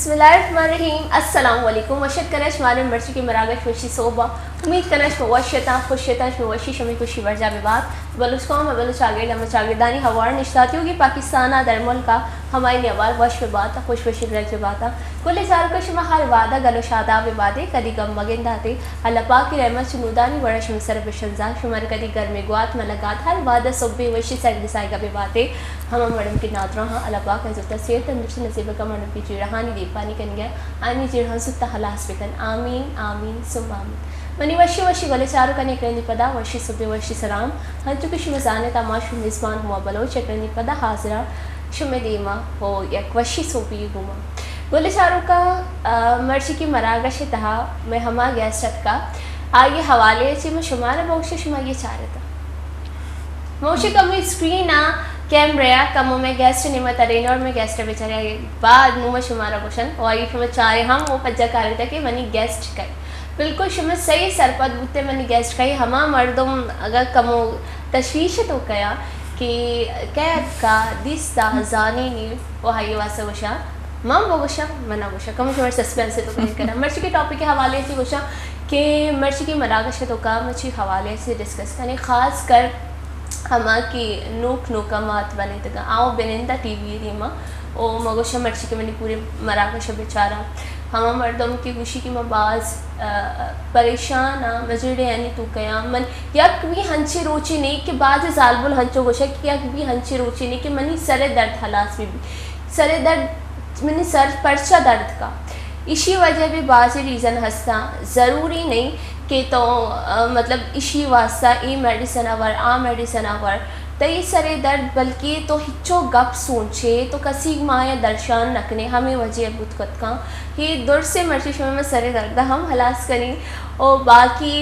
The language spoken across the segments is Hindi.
बिस्मिल्लाहिर्रहमानिर्रहीम अस्सलाम वालेकुम वशत करश मालूम मर्ची की मरागश वशी सोबा उम्मीद करश वशता खुशता वशी शमी खुशी वर्जा विवाद बलुच कौम बलुच आगे लम चागिरदानी हवार निश्तातियों की पाकिस्तान दरमल का हमारी नवार वश विबाता खुश वशी रज विबाता कुल साल का शुमा हर वादा गलो शादा विवादे कदी गम मगिंदाते अल्लाह पाक की रहमत सुनूदानी वरश मिसर बिशंजा शुमार कदी घर में गुआत मलगात हर वादा सुबह वशी सग दिसाएगा विवादे हम मडम की नादरा हाँ अल्लाह पाक है जो तस्वीर तंदुरुस्ती नसीब का मडम की चिरहानी दे पानी कन गया आनी चिरहान सुत्ता हलास बिकन आमीन आमीन सुम आमीन मनी वशी वशी गले चारों कने करनी पदा वशी सुबह वशी सलाम हंचु की शुमजाने तमाशु मेज़बान हुआ बलोच करनी पदा हाजरा शुमे दीमा हो एक वशी सोबी गुमा गले चारों का मर्ची की मरागश तहा मैं हमा गेस्ट का आगे हवाले से मैं शुमार बहुश शुमा ये चाह रहा था मोशी कम स्क्रीन आ कैमरा कमो में गेस्ट नहीं मत अरेन और मैं गेस्ट बेचारे बाद नुमा शुमारा क्वेश्चन और ये शुमा चाहे हम वो पज्जा कर रहे थे कि मनी गेस्ट का बिल्कुल शुमा सही सरपद बुते मनी गेस्ट का हमा मर्दम अगर कमो तशवीश तो कया कि कैद का दिस्ता जानी नी वो हाई वासा वशा मम वो वशा मना वशा कम शुमार सस्पेंस तो कहीं करना मर्ची के टॉपिक के हवाले से वशा कि मर्ची की मरागश तो का मर्ची हवाले से डिस्कस करने ख़ास कर हमा की नूक नूकमात बने तक आओ बेनिंदा टीवी रीमा ओ मगोशा मर्ची के मैंने पूरे मराकश बेचारा हमा मर्दम की खुशी की मबाज परेशान आ मजड़े यानी तू कया मन यक भी हंचे रोची नहीं कि बाज जालबुल हंचो गोशा कि यक भी हंचे रोची नहीं कि मनी सरे दर्द हलास भी सरे दर्द मनी सर परचा दर्द का इसी वजह भी बाज़ रीज़न हंसता ज़रूरी नहीं कि तो मतलब इसी वास्ता ई मेडिसन आवर आ मेडिसन आवर तई सरे दर्द बल्कि तो हिचो गप सोचे तो कसी माया दर्शान नकने हमें वजह बुतकत का ही दूर से मर्ची में सरे दर्द हम हलास करें और बाकी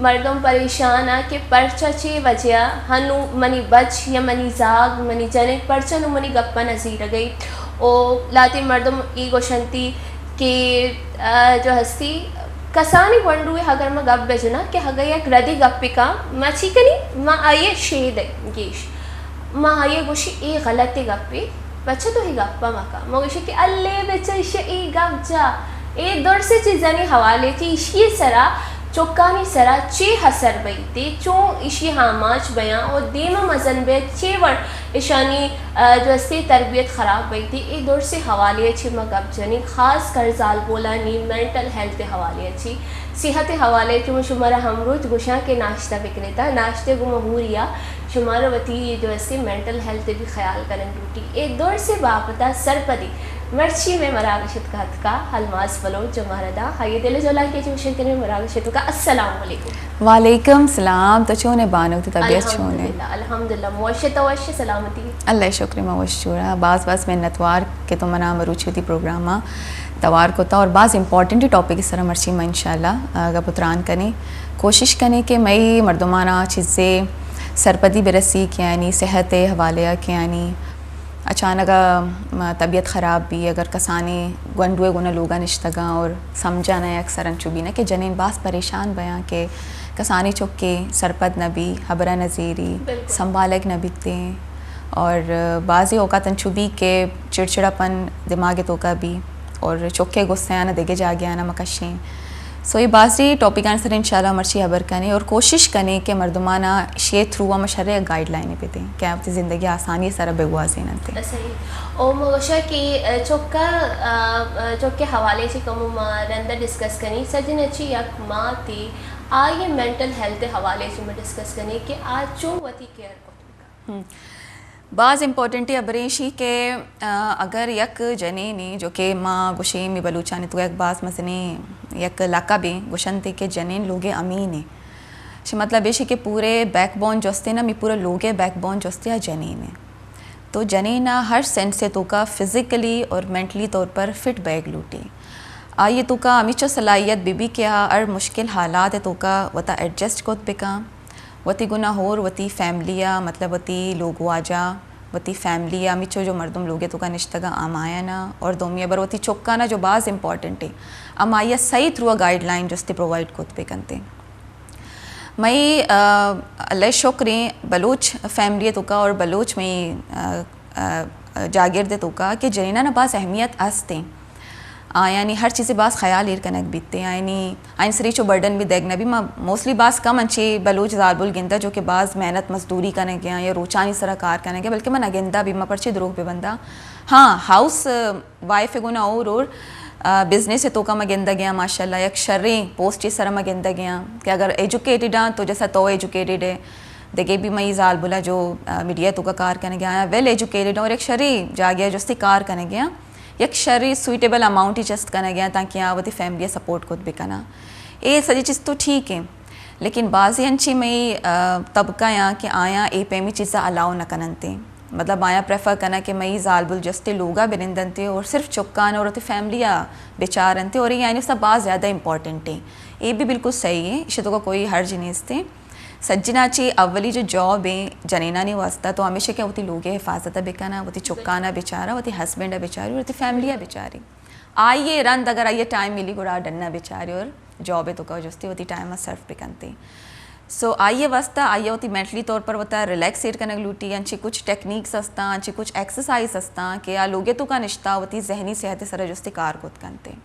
मर्दों परेशान आ कि परचा चे वजह हनु मनी बच या मनी जाग मनी जने परचा नु मनी गप्पा नज़ीर गई ओ लाती मर्दम ई गोशंती कि जो हस्ती कसानी वंडुए अगर मैं गप बेजना कि अगर एक रदी गप्पी का मची कनी माँ आइए शेद है गेश माँ आइए गोशी ए गलत गप्पी बच्चा तो ही गप्पा मका मगोशी कि अल्ले बच्चा इशे ए गप जा ए दौड़ से चीज़ानी हवाले थी इशी सरा चौकानी सरा चे हसर बई थे चो इशी हामाच बयां और देमा मजन बे चे वर इशानी जो अस्ती तरबियत ख़राब बई थी ए दौर से हवाले अच्छी मगब जनी ख़ास कर जाल बोला नी मेंटल हेल्थ हवाले अच्छी सेहत हवाले जो शुमारा हम रोज गुशा के नाश्ता बिकने था नाश्ते को महूरिया शुमारा वती जो अस्ती मेंटल हेल्थ भी ख्याल करन टूटी ए दौर से बापता सरपदी मर्ची में मरागशत का हलमास बलो जमारदा हाय दिल जोला के ट्यूशन के मरागशत का अस्सलाम वालेकुम वालेकुम सलाम तो छोने बानो तो तबीयत छोने अल्हम्दुलिल्लाह मोशत वश सलामती अल्लाह शुक्र मवशूरा बास बास में नतवार के तो मना मरुचि थी प्रोग्राम तवार को था और बास इंपॉर्टेंट टॉपिक इस तरह मर्ची में इंशाल्लाह अगर पुत्रान कने कोशिश कने कि मई मर्दमाना चीज़ें सरपदी बरसी के यानी सेहत हवाले के यानी अचानक तबीयत ख़राब भी अगर कसाने गंडुए गुना लोगा निश्तगा और समझा न अक्सर अनचुबी न कि जनीन बास परेशान बयां के कसानी चुके सरपद नबी हबरा नज़ीरी संभालक न बिकते और बाज़ी औकात अनचुबी के चिड़चिड़ापन दिमाग तो का भी और चुके गुस्से आना दिगे जा गया ना मकशें सो ये बासी टॉपिक आंसर इंशाल्लाह मर्ची हबर कने और कोशिश कने कि मर्दमाना शे थ्रू मशरे गाइडलाइन पे दें क्या आपकी ज़िंदगी आसानी सर बेगुआजी नते सही ओ मगोशा की चौके हवाले से कम रंदा डिस्कस कनी सजन अच्छी यक माँ थी आइए मेंटल हेल्थ हवाले से मैं डिस्कस कनी कि आज जो वती केयर को बाज़ इम्पोर्टेंट अबरेशी के अगर यक जनेनी जो कि माँ गुशे में बलूचानी तो एक बास मसने यक लाका भी गुशनते के जनेन लोगे अमीन है मतलब बेशी के पूरे बैकबोन जोस्ते ना मी पूरा लोगे बैकबोन जोस्ते जनीन है तो जनीना हर सेंस से तो का फिज़िकली और मेंटली तौर पर फिट बैग लूटी आइए तो का अमीचो सलाहियत बीबी क्या और मुश्किल हालात है तो का वता एडजस्ट कोत पे का वती गुना होर वती फैमिलिया मतलब वती लोग वाजा वती फैमिलिया मिचो जो मर्दम लोगे तो का निश्तगा आमाया ना और दोमिया बर वती चौका ना जो बाज़ इम्पॉर्टेंट है अमाया सही थ्रू अ गाइडलाइन जोस्ते प्रोवाइड कोत पे कंते मई अल्लाह शुक्र बलूच फैमिली तो का और बलूच में जागिर दे तो का कि जनीना ना बास अहमियत हस्ते यानी हर चीज़ बास ख्याल एर कनक बीतते यानी आइन सरी चो बर्डन भी देखना भी माँ मोस्टली बास कम अच्छे बलूच जालबुल गिंदा जो कि बास मेहनत मजदूरी करने गया या रोचानी सरा कार करने गया बल्कि मैं अगेंदा भी माँ परचे द्रोह पे बंदा हाँ हाउस वाइफ गुना और बिजनेस है तो का मगेंदा गया माशाल्लाह एक शर्रे पोस्ट सरा मगेंदा गया कि अगर एजुकेटेड हाँ तो जैसा तो एजुकेटेड है देखे भी मई जाल बोला जो मीडिया तो का कार करने गया वेल एजुकेटेड और एक शर्रे जा गया जस्ती कार करने गया एक शरी सुइटेबल अमाउंट ही जस्ट करना गया ताकि आवती फैमिली सपोर्ट खुद भी करना ये सजी चीज़ तो ठीक है लेकिन बाजी अंची में तबका यहाँ कि आया ए पेमी चीज़ें अलाउ न करनते मतलब आया प्रेफर करना कि मई जालबुल जस्ते लोगा बिरिंदनते और सिर्फ चुक्कान और फैमिली बेचारनते और यानी सब बात ज़्यादा इंपॉर्टेंट है ये भी बिल्कुल सही है इसे तो का कोई हर्ज नहीं थे सज्जनाची अव्वली जो जॉब है जनीना नहीं वास्ता तो हमेशा क्या होती लोग हिफाजत बेकाना होती चुक्काना बेचारा होती हस्बैंड बेचारी होती फैमिली बेचारी आइए रंद अगर आइए टाइम मिली गुड़ा डरना बेचारी और जॉब है तो कहो जस्ती होती टाइम सर्फ भी करते सो आइए वास्ता आइए होती मेंटली तौर पर होता है रिलैक्स एट करने लूटी अच्छी कुछ टेक्निक्स हस्ता अच्छी कुछ एक्सरसाइज हस्ता कि आ लोगे तो का निश्ता होती जहनी सेहत सर जस्ती कार खुद करते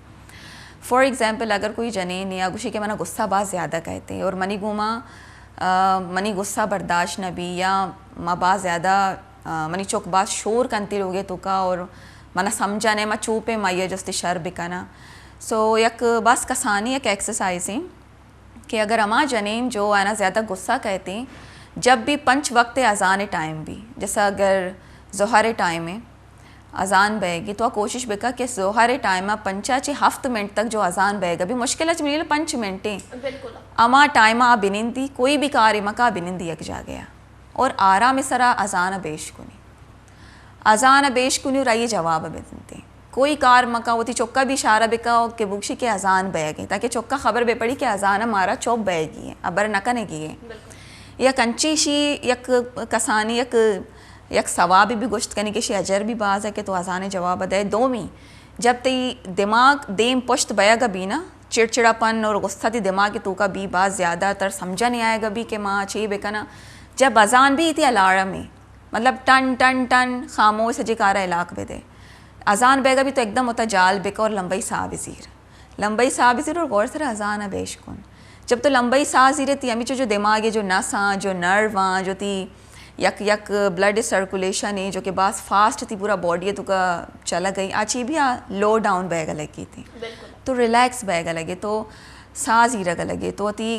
फॉर एग्जाम्पल अगर कोई जनीन या गुशी के मना गुस्सा बात ज़्यादा कहते और मनी गुमा मनी गुस्सा बर्दाश्त न भी या माँ बात ज़्यादा मनी चौक बात शोर करती लोगे तो का और मना समझा नहीं मैं चूपे माइया जस्ती शर बिकाना सो एक बस कसानी एक एक्सरसाइज है कि अगर अमा जनीन जो है ना ज़्यादा गुस्सा कहते जब भी पंच वक्त अजान टाइम भी जैसा अगर जोहर टाइम है अजान बहेगी तो कोशिश बेका कि जोहर टाइम पंचा चे हफ्त मिनट तक जो अजान बहेगा भी मुश्किल मिले 5 मिनटें बिल्कुल अमा टाइम आ बिनिंदी कोई भी कार मका बिनिंदी यक जा गया और आराम सरा अजान बेश कुनी और आइए जवाब बिनते कोई कार मका होती चौका भी इशारा बेका के बुक्शी के अजान बहेगी ताकि चौका खबर बे पड़ी कि अजान हमारा चौक बहेगी है अबर नकने की है या कंची शी यक कसानी एक सवाब भी गुश्त करने के अजर भी बाज है कि तो आसान जवाब दे दो में जब ती दिमाग देम पुश्त बयागा भी ना चिड़चिड़ापन और गुस्सा थी दिमाग के तो का भी बात ज़्यादातर समझा नहीं आएगा भी कि माँ चे बेकना जब अजान भी थी अलार्म में मतलब टन टन टन खामोश जिकारा इलाक बे दे अजान बेगा भी तो एकदम होता जाल बेका और लंबई सा वज़ीर और गौर सर अजान बेश कन जब तो लंबई सा ज़ीरे थी हमें जो दिमाग है जो नसा जो नर्व जो थी यक यक ब्लड सर्कुलेशन है जो कि बास फास्ट थी पूरा बॉडी है तो का चला गई आची भी लो डाउन बैग लगी थी तो रिलैक्स बैग लगे तो सांस ही रग लगे तो अति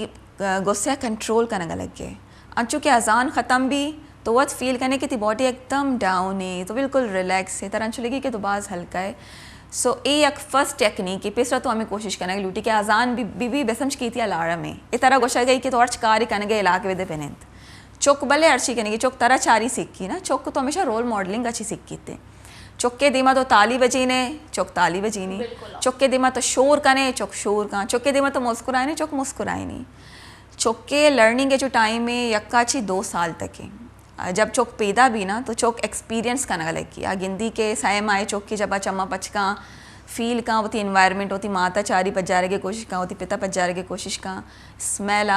गुस्सा कंट्रोल करने लगे अंचू के अजान ख़त्म भी तो वह फील करने की थी बॉडी एकदम डाउन है तो बिल्कुल रिलैक्स है तरह अंचू लगी कि तो बास हल्का है सो ये एक फर्स्ट टेक्निक है पिछड़ा तो हमें कोशिश करना है लूटी के अजान भी बेसमझ की थी अलार्म में ये तरह गुस्सा गई कि तो अर्च कार ही करने गए इलाके वे पेनेंत चौक भले अर्ची करेंगे चौक तरह चारी सीखी ना चौक को तो हमेशा रोल मॉडलिंग अच्छी सीखी थे चौक के दिमा तो ताली बजीने चौक ताली बजीनी चौक के दिमा तो शोर कने चौक शोर का चौक के दिमा तो मुस्कुराए नहीं चौक मुस्कुराए नहीं चौक के लर्निंग के जो टाइम में यक्का अच्छी 2 साल तक है जब चौक पैदा भी ना तो चौक एक्सपीरियंस करने लगी गिंदी के सायम आए चौक की जब चम्मा पचका फील का होती इन्वायरमेंट होती माता चारी पजारे की कोशिश का होती पिता पजारे की कोशिश का स्मेल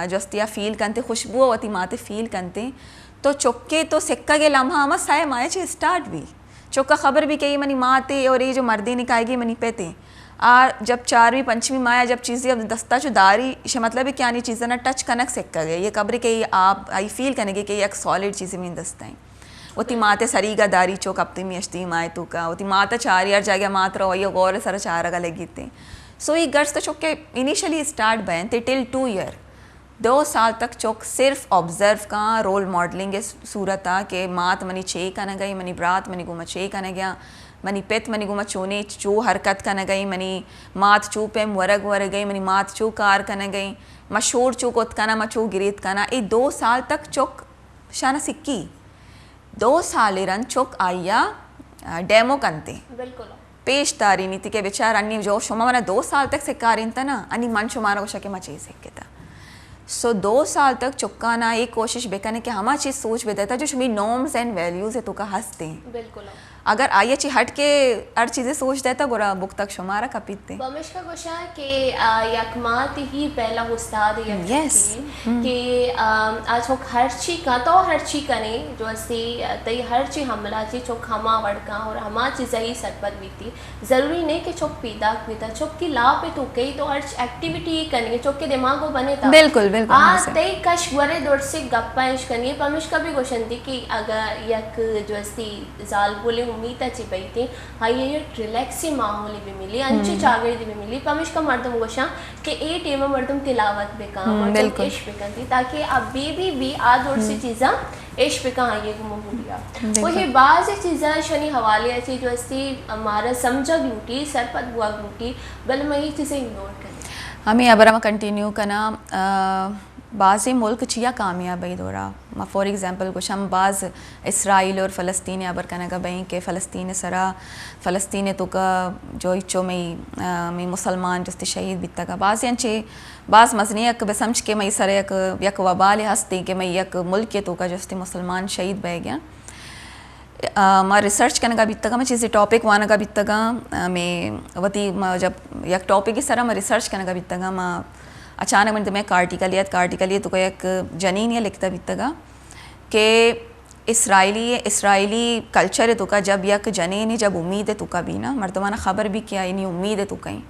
जस्तिया फील करते खुशबू होती माते फील करते तो चौके तो सिक्का के लम्हा हम साय माए चे स्टार्ट भी चौका खबर भी कही मनी माते और ये जो मर्दी निकायगी मनी पेते जब 4वीं 5वीं माया जब चीज़ें अब दस्ता जो दारी इसे मतलब है क्या नहीं चीज़ें ना टच कनक सिक्का गए ये कब्र के आप आई फील करेंगे कि एक सॉलिड चीज़ें में दस्ता है वती माते सरीगा दारी चौक अपती में अश्ती माए तो का वती माता 4 ईयर जाएगा मात्र वही गौर सर 4 लगी थे सो ये गर्स तो चौक के इनिशियली स्टार्ट बैन थे टिल 2 ईयर 2 साल तक चौक सिर्फ ऑब्जर्व का रोल मॉडलिंग सूरत आ के मात मनी चे का न गई मनी ब्रात मनी गुमा चे का न गया मनी पेत मनी गुमा चोने चो हरकत का न गई मनी मात चो पे वरग वर गई मनी मात चो कार का न गई मशोर चो कोत का ना मचो गिरीत का ना ये 2 साल तक चौक शाना सिक्की 2 साल रन चौक आइया डेमो कंते बिल्कुल पेश तारी नीति के विचार अन्य जो शुमा मना 2 साल तक सिक्कारिन था ना अन्य मन शुमारा को शके मचे सिक्के था सो 2 साल तक चुक्का ना एक कोशिश बेकने कि हमा चीज़ सोच बेता था जो शुमी नॉर्म्स एंड वैल्यूज़ है तो का हंसते हैं बिल्कुल अगर आइए ची हट के हर चीज़ें सोच देता गोरा बुक तक शुमारा कपीते बमिश का गोशा कि यकमात ही पहला उस्ताद Yes. कि आज हो हर ची का तो हर ची कने जो असी तई हर ची हमला ची चोक हमा वड़का और हमा चीज़ ही सरपत बीती ज़रूरी नहीं कि चोक पीदा पीता चोक की ला पे तो कई तो हर एक्टिविटी करनी चोक के दिमाग को बने था बिल्कुल बिल्कुल हाँ से। तई कश वरे दौड़ से गप्पा इश करनी बमिश का भी गोशन थी कि अगर यक जो असी जाल बोले उम्मीद अच्छी पई थी हाँ ये रिलैक्सी माहौल भी मिली अंचे चागड़ी भी मिली पमिश का मर्दम गोशा कि ए टेम मर्दम तिलावत बेका मर्दम इश बेकन थी ताकि अब बेबी भी आज और सी चीज़ा इश बेका ये गुमहुलिया वो ये बाज़ चीज़ा शनि हवाले ऐसी जो असी हमारा समझ लूटी सरपत बुआ लूटी बल मैं ये चीज़ें इग्नोर करी हमें अबर हम कंटिन्यू करना बाज़ मुल्क चिया कामयाबी दौरा फॉर एग्ज़ाम्पल कुछ हम बाज़ इसराइल और फ़लस्तीन अबर कना का बई के फ़लस्तीन सरा फ़लस्तीन तो का जो इच्छो में मुसलमान जस्ती शहीद बिता का बाज़ यांचे बाज़ मजनी यक बेसमझ के मई सर यक वबाल हस्ती के मई यक मुल्क के तो का जस्ती मुसलमान शहीद बह गया मैं रिसर्च करने का बीतगा मैं चीज़ें टॉपिक वाना का बीतगा मैं वती जब यक टॉपिक इस तरह मैं रिसर्च करने का बीतगा मैं अचानक मैंने मैं कार्टिकलियत तो एक जनीन ये लिखता बीतगा कि इसराइली कल्चर है तो का जब यक जनीन है जब उम्मीद है तो का भी ना मर्दमाना ख़बर भी क्या नहीं उम्मीद है तो कहीं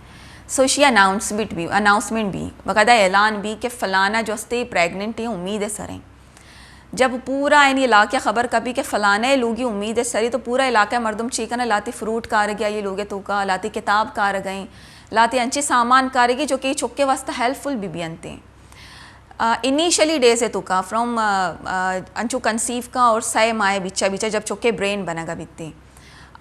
सो शी अनाउंसमेंट भी बाकायदा ऐलान भी कि फ़लाना जो हस्ते प्रेगनेंट है उम्मीद है सरें जब पूरा यानी इलाका ख़बर कभी कि फ़लाना लोग उम्मीद है सरी तो पूरा इलाका मर्दम चीकन लाती फ्रूट कार गया ये लोग तो का लाती किताब कार गई लाते अंचे सामान कारेगी जो कि चुक्के वास्ता हेल्पफुल भी अंते इनिशियली डेज है तो का फ्रॉम अंचू कंसीव का और सय माए बिच्चा बिच्चा जब चुक्के ब्रेन बनेगा बित्ते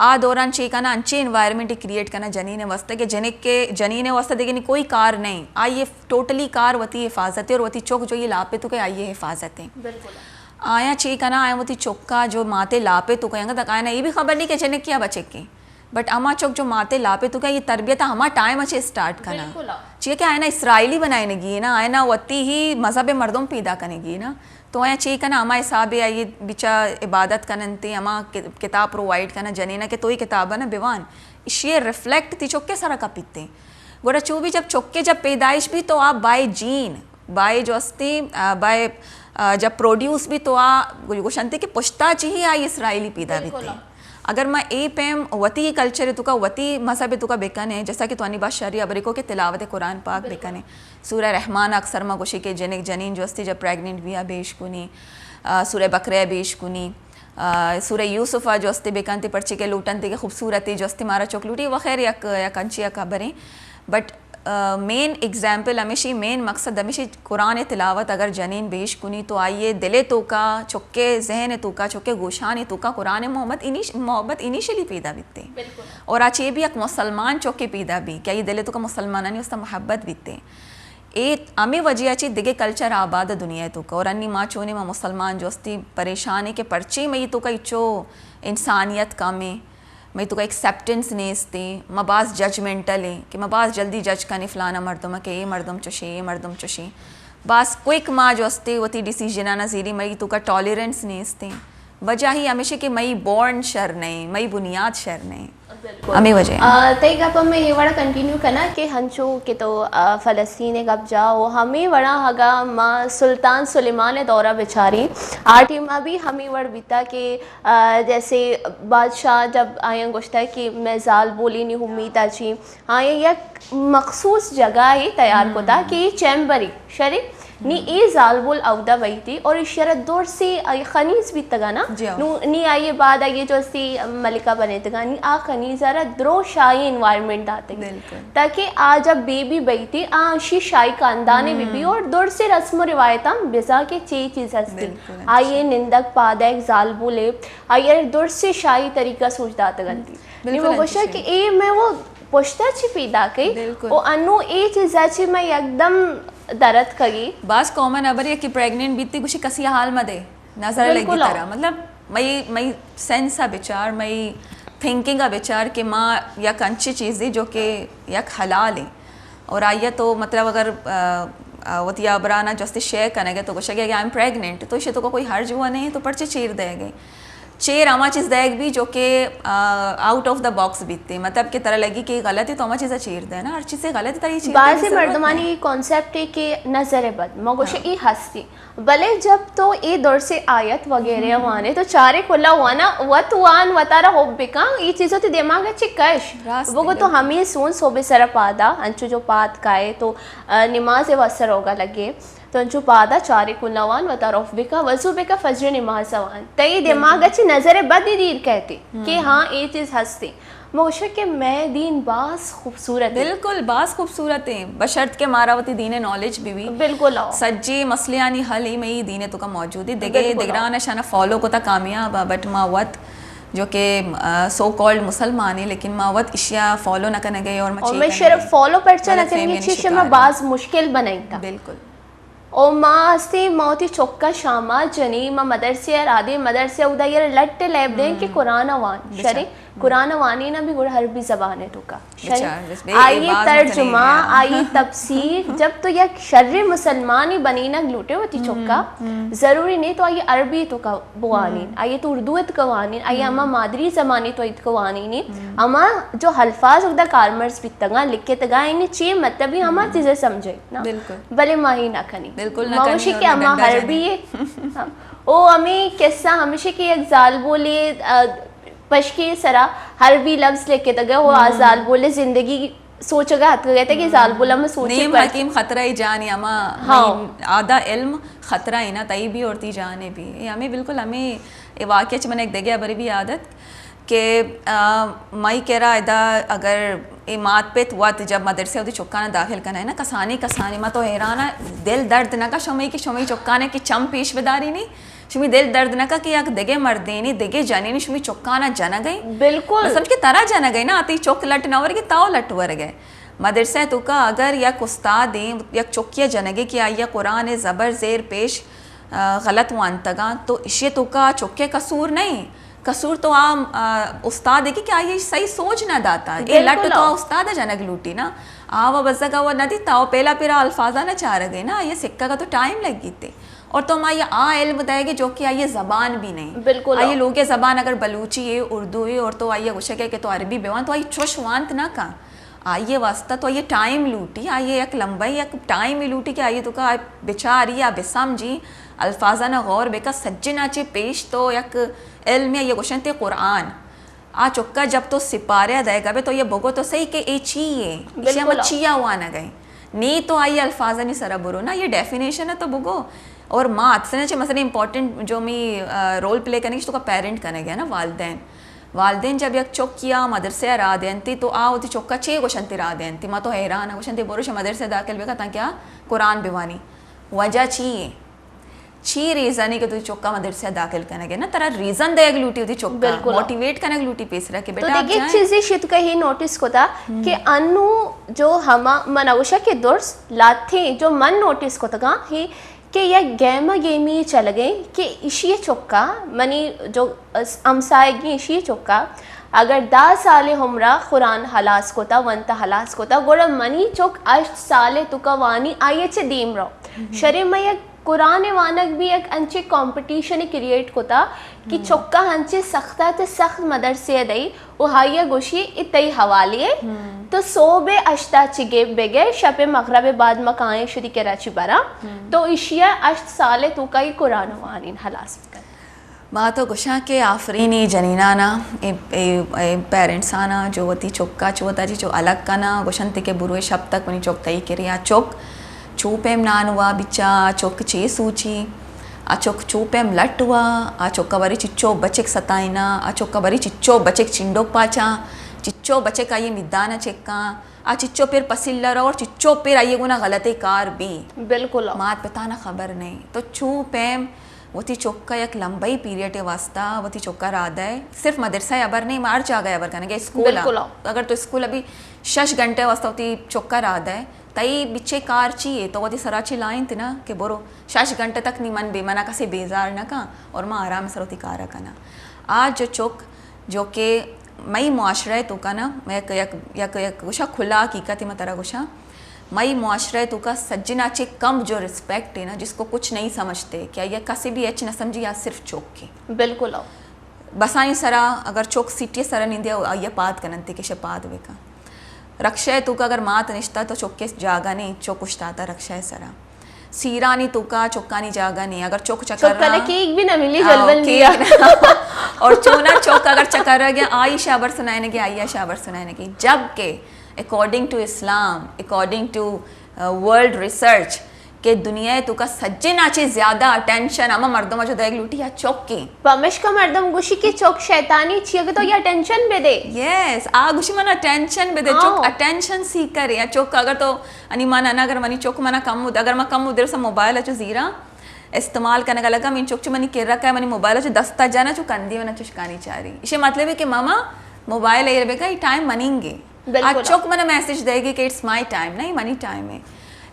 आ दौरान ची का ना अंचे इन्वायरमेंट क्रिएट करना जनीन वास्ते के जनीन वास्ते देखिए कोई कार नहीं आ ये टोटली कार वती हिफाजत है और वती चौक जो ये लापे तो के आइए हिफाजत है आया ची का ना आया वती चौका जो माते लापे तो कहेंगे तक आया ना ये भी खबर नहीं कि जने क्या बचे के बट अमा चौक जो माते लापे तो क्या ये तरबियत हमा टाइम अच्छे स्टार्ट करना चाहिए क्या आए ना इसराइली बनाएगी ना आए ना वती ही मज़हब मर्दों पैदा करेगी ना तो आया चाहिए का ना अमा हिसाब है ये बिचा इबादत करनते अमा किताब प्रोवाइड करना जनीना के तो ही किताब है ना बेवान इशे रिफ्लेक्ट थी चौके सारा का पीते गोरा चू भी जब चौके जब पैदाइश भी तो आप बाय जीन बाय जो अस्ती बाय जब प्रोड्यूस भी तो गुशंती कि पुश्ता चाहिए आई इसराइली पैदा भी अगर मैं ए पेम वती ही कल्चर है तो का वती मज़हब है तो का बेकन है जैसा कि तो बात शरी अबरिको के तिलावत कुरान पाक बेकन है सूरह रहमान अक्सर मा गोशी के जनीन जो अस्ती जब प्रेगनेंट भी बेशकुनी सूरह बकरे बेशकुनी सूरह यूसुफ़ा जो अस्ती बेकन थी पर्ची के लूटन थी के खूबसूरती जो अस्ती मारा चौकलूटी वखैर या कंचिया खबरें बट मेन एग्जाम्पल हमेशा मेन मकसद हमेशा कुरान तिलावत अगर जनीन बेश कुनी तो आइए दिले तो का चुक्के जहन तो का चुक्के गोशान तो का कुरान मोहब्बत इनिशियली पैदा बीतते और आज ये भी एक मुसलमान चौके पैदा भी क्या ये दिले तो का मुसलमान नहीं उसका मोहब्बत बीतते ए अमे वजह ची दिगे कल्चर आबाद दुनिया तो का और अन्नी माँ चोने माँ मुसलमान जो अस्ती परेशान है कि पर्चे में ये तो का इच्छो इंसानियत का में मैं तो का एक्सेप्टेंस नहीं इसते मबाज जजमेंटल है कि मबाज जल्दी जज करने फलाना मर्दम के ये मर्दम चुशे ये मर्दम चुशे बस क्विक माँ जो अस्ते वती डिसीजन नज़ीरी मई तो का टॉलरेंस नहीं इसते वजह ही हमेशा कि मई बॉर्न शर नहीं मई बुनियाद शर नहीं हमें वजह तई गप में ये वड़ा कंटिन्यू करना कि हंचो के तो फ़लस्तीन गप जाओ हमें वड़ा हगा माँ सुल्तान सुलेमान दौरा बेचारी आठी माँ भी हमें वड़ बीता कि जैसे बादशाह जब आया गुश्ता कि मैं जाल बोली नहीं उम्मीद अच्छी हाँ ये मखसूस जगह ही तैयार होता कि ये चैम्बरी शरी नी ए जाल बोल अवदा वही थी और इस शरत दौर से खनीज भी तगा ना नी आइए बाद आइए जो सी मलिका बने तगा नी आ खनीज ज़रा द्रो शाही इन्वायरमेंट आते ताकि आज अब बेबी बही थी शी शाही खानदान बीबी और दौर से रस्म रिवायत बिजा के चे चीज़ हस्ती आइए निंदक पादा एक जाल बोले आइए दौर से शाही तरीका सोचता तगनती वो कोशा कि ए मैं वो पुश्ता छी पैदा कई और अनु ए चीज़ छी मैं एकदम दर्द कगी बास कॉमन अबर ये कि प्रेग्नेंट बीतती कुछ कसी हाल में दे नजर लगी तरह मतलब मई सेंस का विचार मई थिंकिंग का विचार कि माँ या कंची चीज़ जो कि यक हलाल है और आइए तो मतलब अगर वती अबराना जस्ते शेयर करेंगे तो कुछ आई एम प्रेग्नेंट तो इसे तो कोई हर्ज हुआ नहीं तो पर्चे चीर देंगे चेर अमा चीज़ देख भी जो कि आउट ऑफ द बॉक्स बीतते मतलब कि तरह लगी कि गलत है तो अमा चीज़ें चीर दे ना हर चीज़ से गलत तरह चीर बाज़ मर्दमानी कॉन्सेप्ट है कि नज़र बद मगोश ई हस्ती भले जब तो ये दौर से आयत वगैरह वाने तो चारे खुला हुआ ना वत वान वतारा हो बिका ये चीज़ों ते दिमाग अच्छी कश वो तो हमें सोन सोबे सरा पादा अंचु जो पात काए तो नमाज वसर होगा लगे तो अंचु पादा चारे कुल्लावान वतारफ बिका वजू बिका फजर नमाज वान तई दिमाग अच्छी नज़र बद दीर कहते कि हाँ ये चीज़ हंसती मोशा के मैं दीन बास खूबसूरत बिल्कुल बास खूबसूरत है बशर्त के मारावती दीन नॉलेज भी बिल्कुल सज्जे मसले यानी हल ही में ही दीन तो का मौजूद है दिगे दिगरान शाना फॉलो को ता कामयाब बट मावत जो कि सो कॉल्ड मुसलमान है लेकिन मावत इशिया फॉलो न करने गए और मैं सिर्फ फॉलो परचा न करने चीज़ में बाज मुश्किल बनाई था बिल्कुल ओ माँ हस्ती मौती चौका शामा जनी माँ मदरसे राधे मदरसे उदय लट्टे लैब दें कि कुरान वान शरी कुरान वानी ना भी गुड़ हरबी ज़बान है तो का आइए तर्जुमा आइए तफसीर जब तो यह शर्र मुसलमान ही बनी ना ग्लूटे होती चौका ज़रूरी नहीं तो आइए अरबी तो का बुआनी आइए तो उर्दू इत कवानी आइए अमा मादरी ज़मानी तो इत कवानी नहीं अमा जो हल्फाज उदा कारमर्स भी तंगा लिख के तगा इन्हें चे मतलब भी हमा चीज़ें समझे ना बिल्कुल भले माही ना खनी बिल्कुल ना मौशी के अमा हरबी है ओ अमी किस्सा हमेशा की एक जाल बोले पशके सरा हर भी लफ्ज़ लेके तगा वो आजाल बोले जिंदगी सोचगा हथ गए थे कि जाल बोला मैं सोचे नीम हकीम खतरा ही जान अमा हाँ आधा इल्म खतरा ही ना तई भी और ती जाने भी ये हमें बिल्कुल हमें ये वाक़या च मैंने एक देगे बड़ी भी आदत कि मई कह रहा इदा अगर ये मात पे हुआ तो जब मदरसे उदी चुक्काना दाखिल करना है ना कसानी कसानी मैं तो हैराना दिल दर्द ना का शमई की चुक्काने की चम पेशवेदारी नहीं शुमी दिल दर्द न का कि याक दिगे मर्देनी दिगे जानी शुमी चौकाना जन गई बिल्कुल समझ के तरह जन गई ना आती चौक लट न वर्गे ताओ लट वर्गे मदरसे तो का अगर यक उस्ताद दें यक चौकिया जनगे कि आइया कुरान ज़बर ज़ेर पेश गलत वन तगा तो इशे तो का चौके कसूर नहीं कसूर तो आम उस्ताद है कि क्या ये सही सोच ना दाता ये लट तो उस्ताद जनक लूटी ना आवा बजगा वो नदी ताओ पहला पेरा अल्फाजा ना चाह गए ना ये सिक्का का तो टाइम लगी थे और तो हम आइए इल्म बताएंगे जो कि आइए ज़बान भी नहीं बिल्कुल आइए लोग ये ज़बान अगर बलूची है उर्दू है और तो आइए गुस्सा के तो अरबी बेवान तो आइए चुशवांत ना का आइए वास्ता तो आइए टाइम लूटी आइए एक लंबाई एक टाइम ही लूटी कि आइए तो का बेचारी या बेसम जी अल्फाजा ना गौर बेका सज्जे नाचे पेश तो एक इल्म ये गुशन थे कुरान आ चुक्का जब तो सिपारे देगा बे तो ये भोगो तो सही के ए चाहिए चिया हुआ ना गए नी तो आइए अल्फाजा नहीं सरा बुरो ना ये डेफिनेशन है तो भोगो और मात से मसले इंपॉर्टेंट जो मी रोल प्ले करने की तो का पेरेंट करने गया ना वालदेन जब यक चौक किया मदरसे रा देंती तो आ होती चौका छः गोशंती रा देंती माँ तो हैरान है गोशंती बोरुश मदरसे दाखिल बेका ता क्या कुरान बिवानी वजह छी रीज़न है कि तुझे चौका मदरसे दाखिल करने गया ना तेरा रीज़न देग लूटी होती चौका मोटिवेट करने लूटी पेश रहा कि बेटा तो देखिए चीज़ें शिद का ही नोटिस को था कि अनु जो हमा मनाउशा के दुर्स लाथे जो मन नोटिस को था ही कि यह गेमी चल गई कि इशी चौका मनी जो हमसाएगी इशी चौका अगर 10 साल हमरा कुरान हलास को था वंता हलास को था गोड़ा मनी चौक 8 साल तुका वानी आइए चे दीम रहो शरीर में यह कुरान वानक भी एक अंचे कंपटीशन क्रिएट कोता कि चौका हंचे सख्ता ते सख्त मदरसे दई वो हाइया गोशी इतई हवाली तो सोबे अश्ता चिगे बेगे शपे मगरबे बाद मकाए शुदी कराची बरा तो इशिया 8 साल तो कई कुरान वानिन हलास बात तो गुशा के आफरीनी जनीनाना पेरेंट्स आना जो वती चौका चोता जी जो अलग काना गुशंती के बुरुए शब तक बनी चौक तई करिया चौक चूपेम नान हुआ बिचा चौक चे सूची आ चौक चूपेम लट हुआ आ चौका बरी चिच्चो बचेक सताइना आ चौका बरी चिच्चो बचेक चिंडोक पाचा चिच्चो बचेक आइए मिदाना चेक्का आ चिच्चो पेर पसिल्लर और चिच्चो पेर आइए गुना गलते कार भी बिल्कुल मात पता ना खबर नहीं तो चूपेम वती चौका एक लंबाई पीरियड वास्ता वती चौका राधा है सिर्फ मदरसा अबर नहीं मार जा गया अबर करने स्कूल अगर तो स्कूल अभी 6 घंटे वास्ता वती चौका राधा है तई बिचे कार चाहिए तो वती सराची लाइन थी ना कि बोरो 6 घंटे तक नहीं मन बेमना कसे बेजार ना का और माँ आराम से रोती कार करना आज जो चौक जो कि मई मुआशरा तो का ना मैं यक गुशा खुला हकीकत ही मैं तरह गुशा मई मुआशरा तो का सज्जनाचे कम जो रिस्पेक्ट है ना जिसको कुछ नहीं समझते क्या यह कसे भी एच न समझी या सिर्फ चौक की बिल्कुल बसाई सरा अगर चोक सीटी सरा निंदिया अయ్య पाद कनंते के शपाद वेका रक्षा तुका अगर मात निष्ठा तो चोक्के जागा नहीं चोक उष्टाता रक्षा सरा सीरानी तुका चोक्कानी जागा नहीं अगर चोक चक्कर चोक्का केक भी ना मिली जलबन दिया और चोना चौक अगर चक्कर रह गया आई शाबर सुनाने के आइया शाबर सुनाने की जबकि according to Islam according to world research के दुनिया तो का सज्जे नाचे ज्यादा अटेंशन अमा मर्दों में जो देख लूटी या चौक की पमिश का मर्दम गुशी के चौक शैतानी छिए तो या टेंशन बे दे यस आ गुशी मना टेंशन बे दे चौक अटेंशन सीख करे या चौक अगर तो अनि माना ना अगर मनी चौक मना कम अगर मैं कम उधर से मोबाइल अचो जीरा इस्तेमाल करने का लगा मीन चुक मनी केर रखा है मनी मोबाइल जो दस्ता जाना जो कंदी में ना चुशकानी चाह रही इसे मतलब है कि मामा मोबाइल ले रहे का टाइम मनींगे आज चुक मना मैसेज देगी कि इट्स माय टाइम नहीं मनी टाइम है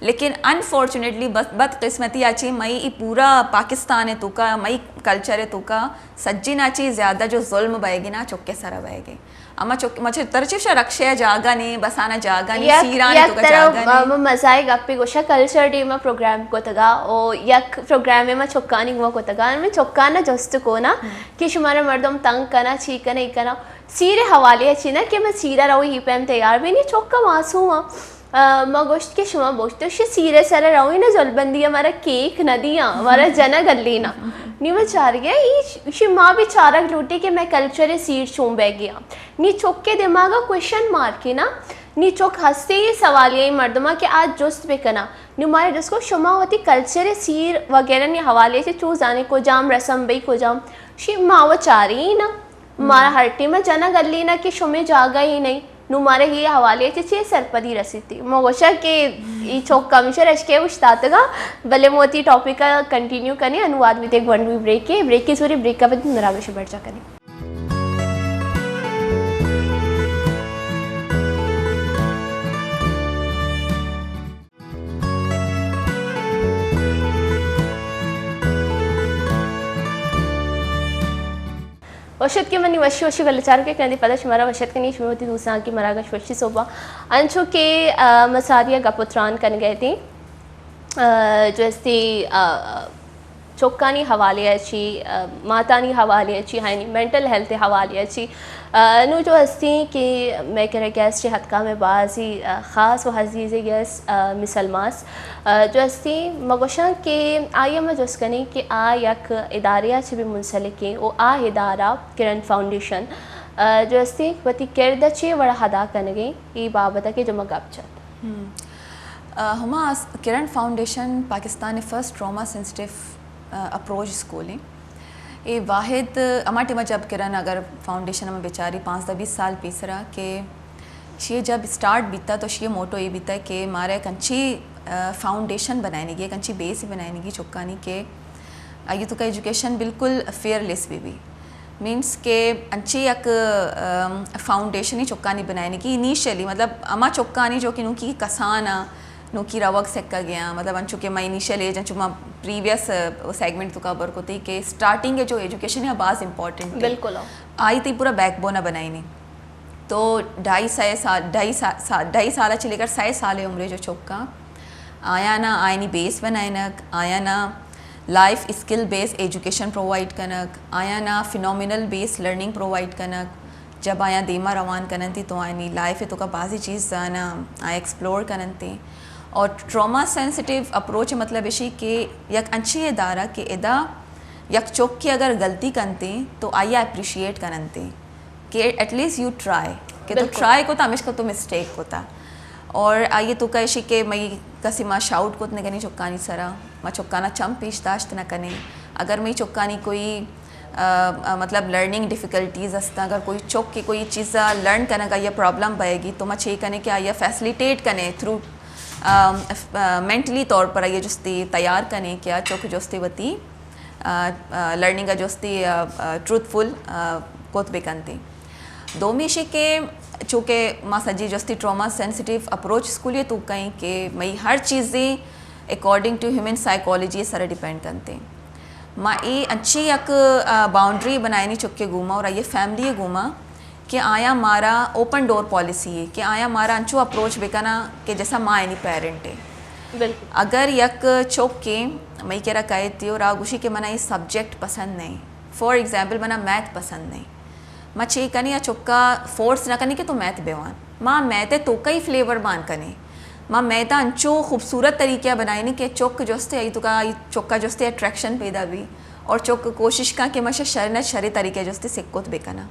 लेकिन अनफॉर्चुनेटली बदकिस्मती आची मई पूरा पाकिस्तान है तुका मई कल्चर है तुका सज्जी नाची ज़्यादा जो जुल्म बहेगी ना चुक्के सरा बहेगी अम्मा चुक मचे तरचिफ रक्षा जागा नहीं बसाना जागा नहीं सीरानी तुका जागा नहीं मजाई गप्पी गोशा कल्चर डे में प्रोग्राम को तगा ओ यक प्रोग्राम में चुक्कानी हुआ को तगा में चुक्काना जस्त को ना कि शुमारा मर्दम तंग करना चीकना ही करना सीरे हवाले अच्छी ना कि मैं सीरा रहो ही पे तैयार भी नहीं चौका मासूम मगोश्त के शुमा बोश्त शे सीरे सर रहो ना जलबंदी हमारा केक नदियाँ हमारा जना गलीना नी मैं चाह रही है ये माँ भी चारक लूटी कि मैं कल्चर सीर चूम बह गया नी चौक के दिमागा क्वेश्चन मार के ना नी चौक हंसते ही सवाल यही मर्दमा के आज जुस्त पे कना नी मारे जिसको शुमा होती कल्चर सीर वगैरह ने हवाले से चूज आने को जाम रसम बई को जाम शी माँ वो चाह रही ना मारा हरटी में जना गली ना कि शुमे जागा ही नहीं नुमारे ही हवाले चे सरपदी रसीती मोगोशा के ई चौक कमिशर अशके उश्तातगा भले मोती टॉपिक का कंटिन्यू करने अनुवाद में एक वन ब्रेक की सूरी ब्रेक का बाद नरागश बढ़ जा करें वशत के मनी वशी गलचार के कंदी पदश मरा वशत के नीच में होती दूसरा की मरागश वशी सोबा अंशों के मसारिया गपुत्रान कन गए थे जो ऐसी चौकानी हवाले अच्छी मातानी हवाले अच्छी हाइनी मेंटल हेल्थ हवाले अच्छी नो जो हस्ती कि मैं कह रहा गैस हतका में बाजी ख़ास व हजीज़ गैस मिसलमास जो हस्ती मगोशा के आया मैं जोस कनी कि आ यक इदारिया से भी मुंसलिक के ओ आ इदारा किरण फाउंडेशन जो हस्ती वती किरद चे वड़ा हदा कन गई ये बाबत के जो मगाबचत हमा Kiran foundation Pakistan first trauma sensitive approach school है ये वाहिद अमा टिमा जब किरण अगर फाउंडेशन में बेचारी 5-20 साल पीसरा के ये जब स्टार्ट बीता तो ये मोटो ये बीता कि हमारे एक अच्छी फाउंडेशन बनाने की एक अच्छी बेस बनाने की चुक्कानी के आगे तो का एजुकेशन बिल्कुल फेयरलेस भी मीन्स के अच्छी एक फाउंडेशन ही चुक्कानी बनाने की इनिशियली मतलब अमा चुक्कानी जो कि नुकी कसाना नुकी रवक सेक्का गया मतलब अंचु के मैं इनिशियल एज अंचु प्रीवियस सेगमेंट तो खबर को थी कि स्टार्टिंग के जो एजुकेशन है बाज़ इम्पॉर्टेंट बिल्कुल आई थी पूरा बैकबोन बनाई नहीं तो 2.5 साल से लेकर 6 साल उम्र जो चौका आया ना आयनी बेस बनानक आया ना life skill base education provide कनक आया ना फिनोमिनल बेस लर्निंग प्रोवाइड कनक जब आया देमा रवान करन थी तो आयनी लाइफ है तो का बाज़ी चीज़ जाना आया एक्सप्लोर करन थी और ट्रॉमा सेंसिटिव अप्रोच मतलब इसी कि यक अच्छी इदारा के इदा यक चौक की अगर गलती करते तो आइए अप्रिशिएट करते कि एटलीस्ट यू ट्राई कि तो ट्राई को हमेशा को तो मिस्टेक होता और आइए तो कैसी के मई कसी माँ शाउट को नहीं करनी चुक्कानी सरा माँ चुक्काना चम पेश दाश्त न करें अगर मई चुक्कानी कोई मतलब लर्निंग डिफ़िकल्टीज़ हस्ता अगर कोई चौक की कोई चीज़ लर्न करने का या प्रॉब्लम पाएगी तो मैं छे करने के आइए फैसिलिटेट करें थ्रू मेंटली तौर पर ये जोस्ती तैयार करने क्या चौक जोस्ती वती लर्निंग का जोस्ती ट्रूथफुल कोत बेकनती दो मिशी के चूँकि माँ सजी जोस्ती ट्रॉमा सेंसिटिव अप्रोच स्कूल ये तो कहीं कि मई हर चीज़ें अकॉर्डिंग टू ह्यूमन साइकोलॉजी सारा डिपेंड करते माँ ये अच्छी एक बाउंड्री बनाई चुके घूमा और ये फैमिली घूमा कि आया मारा ओपन डोर पॉलिसी है कि आया मारा अंचू अप्रोच बेकना कि जैसा माँ यानी पेरेंट है बिल्कुल अगर यक चौक के मई कह रहा कहती और आगुशी के मना ये सब्जेक्ट पसंद नहीं फॉर एग्जांपल मना मैथ पसंद नहीं, माँ चे कनी या चुक्का फोर्स ना कनी के तो मैथ बेवान माँ मैथ तो कई फ्लेवर बान कने माँ मैदा अंचो खूबसूरत तरीके बनाए नहीं कि चुक जोस्ते आई तो का चुक्का जोस्ते अट्रैक्शन पैदा भी और चुक कोशिश का कि मशा शर शरी तरीके जोस्ते सिक्कोत बेकना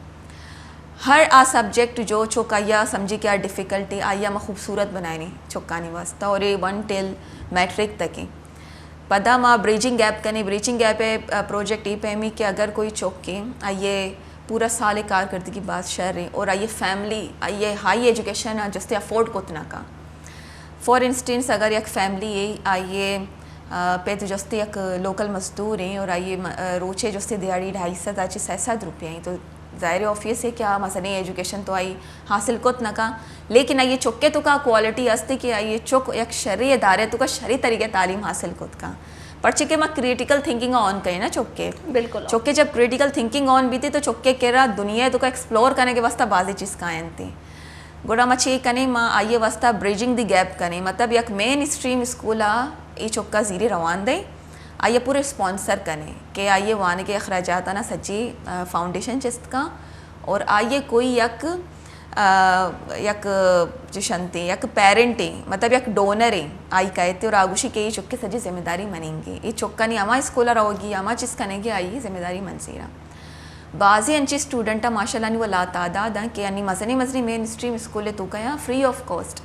हर आ सब्जेक्ट जो चुक आया समझी क्या डिफ़िकल्टी आया मैं खूबसूरत बनाए नहीं चुक्का नहीं वास्ता और ये 1 टिल मैट्रिक तक ही पदा माँ ब्रिजिंग गैप कने ब्रिजिंग गैप है प्रोजेक्ट ये पैमी कि अगर कोई चुक के आइए पूरा साल कारकर्दगी की बात शहर रही और आइए फैमिली आइए हाई एजुकेशन जस्ते अफोर्ड कोतना का फॉर इंस्टेंस अगर एक फैमिली है आइए पे तो जस्ते एक लोकल मजदूर हैं और आइए रोचे जस्ते दिहाड़ी 250 रुपये हैं तो ज़ाहिर ऑफिस है क्या मसने एजुकेशन तो आई हासिल कोत ना का लेकिन आइए चुक्के तो का क्वालिटी हस्ती कि आइए चुक एक शरी इदारे तो का शरी तरीके तालीम हासिल कोत का पर्चे के मैं क्रिटिकल थिंकिंग ऑन कही ना चुक्के बिल्कुल चुक्के जब क्रिटिकल थिंकिंग ऑन भी थी तो चुक्के के रहा दुनिया तो का एक्सप्लोर करने के वास्ता बाजी चीज़ का आयन थी गोड़ा मच्छी कने माँ आइए वास्ता ब्रिजिंग द गैप कने मतलब एक मेन स्ट्रीम स्कूल आ ये चुक्का जीरे रवान दे आइए पूरे स्पॉन्सर कने के आइए वाने के अखराजात ना सच्ची फाउंडेशन चिस्त का और आइए कोई यक जिशंती यक पेरेंटिंग मतलब यक डोनरिंग आई कहते और आगुशी के ये चुक्के सजी जिम्मेदारी मनेंगे ये चुक्का नहीं अमा स्कूल रहोगी अमा चीज़ कनेगी आई जिम्मेदारी मनसीरा बाजी अंची स्टूडेंट माशाल्लाह वो ला तादाद कि यानी मजनी मजनी मेन स्ट्रीम स्कूल तो कया फ्री ऑफ कॉस्ट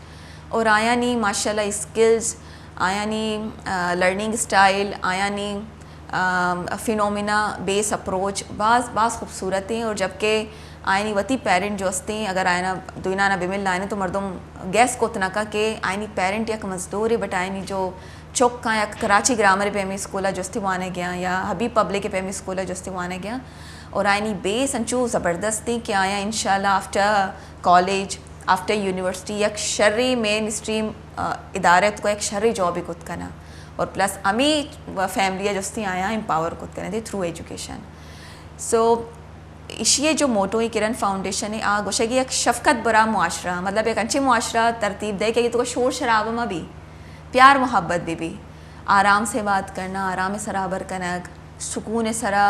और आया नहीं माशाल्लाह स्किल्स आया नहीं लर्निंग स्टाइल आया नहीं फिनोमिना बेस अप्रोच बास खूबसूरत हैं और जबकि आयनी वती पेरेंट जो हस्ते अगर आयना दुनिया ना बेमिल लाने तो मर्दम गैस को तना का के आयनी पेरेंट या मजदूर है बट आयनी जो चौक का या कराची ग्रामर पेमी स्कूल जस्ती वाने गया या हबीब पब्लिक के पेमी स्कूल जस्ती वाने गया और आयनी बेस अंचू ज़बरदस्त थी कि आया इंशाल्लाह आफ्टर कॉलेज आफ्टर यूनिवर्सिटी एक शर्री मेन स्ट्रीम इदारे को एक शर्री जॉब ही खुद करना और प्लस अमी फैमिली जस्ती आया एम्पावर खुद करने थे थ्रू एजुकेशन सो इशिए जो मोटो ही किरण फाउंडेशन है आ गोशे की एक शफकत बरा मुआशरा मतलब एक अच्छी मुआशरा तरतीब दे कि तो शोर शराब में भी प्यार मोहब्बत भी आराम से बात करना आराम सराबर कनक सुकून सरा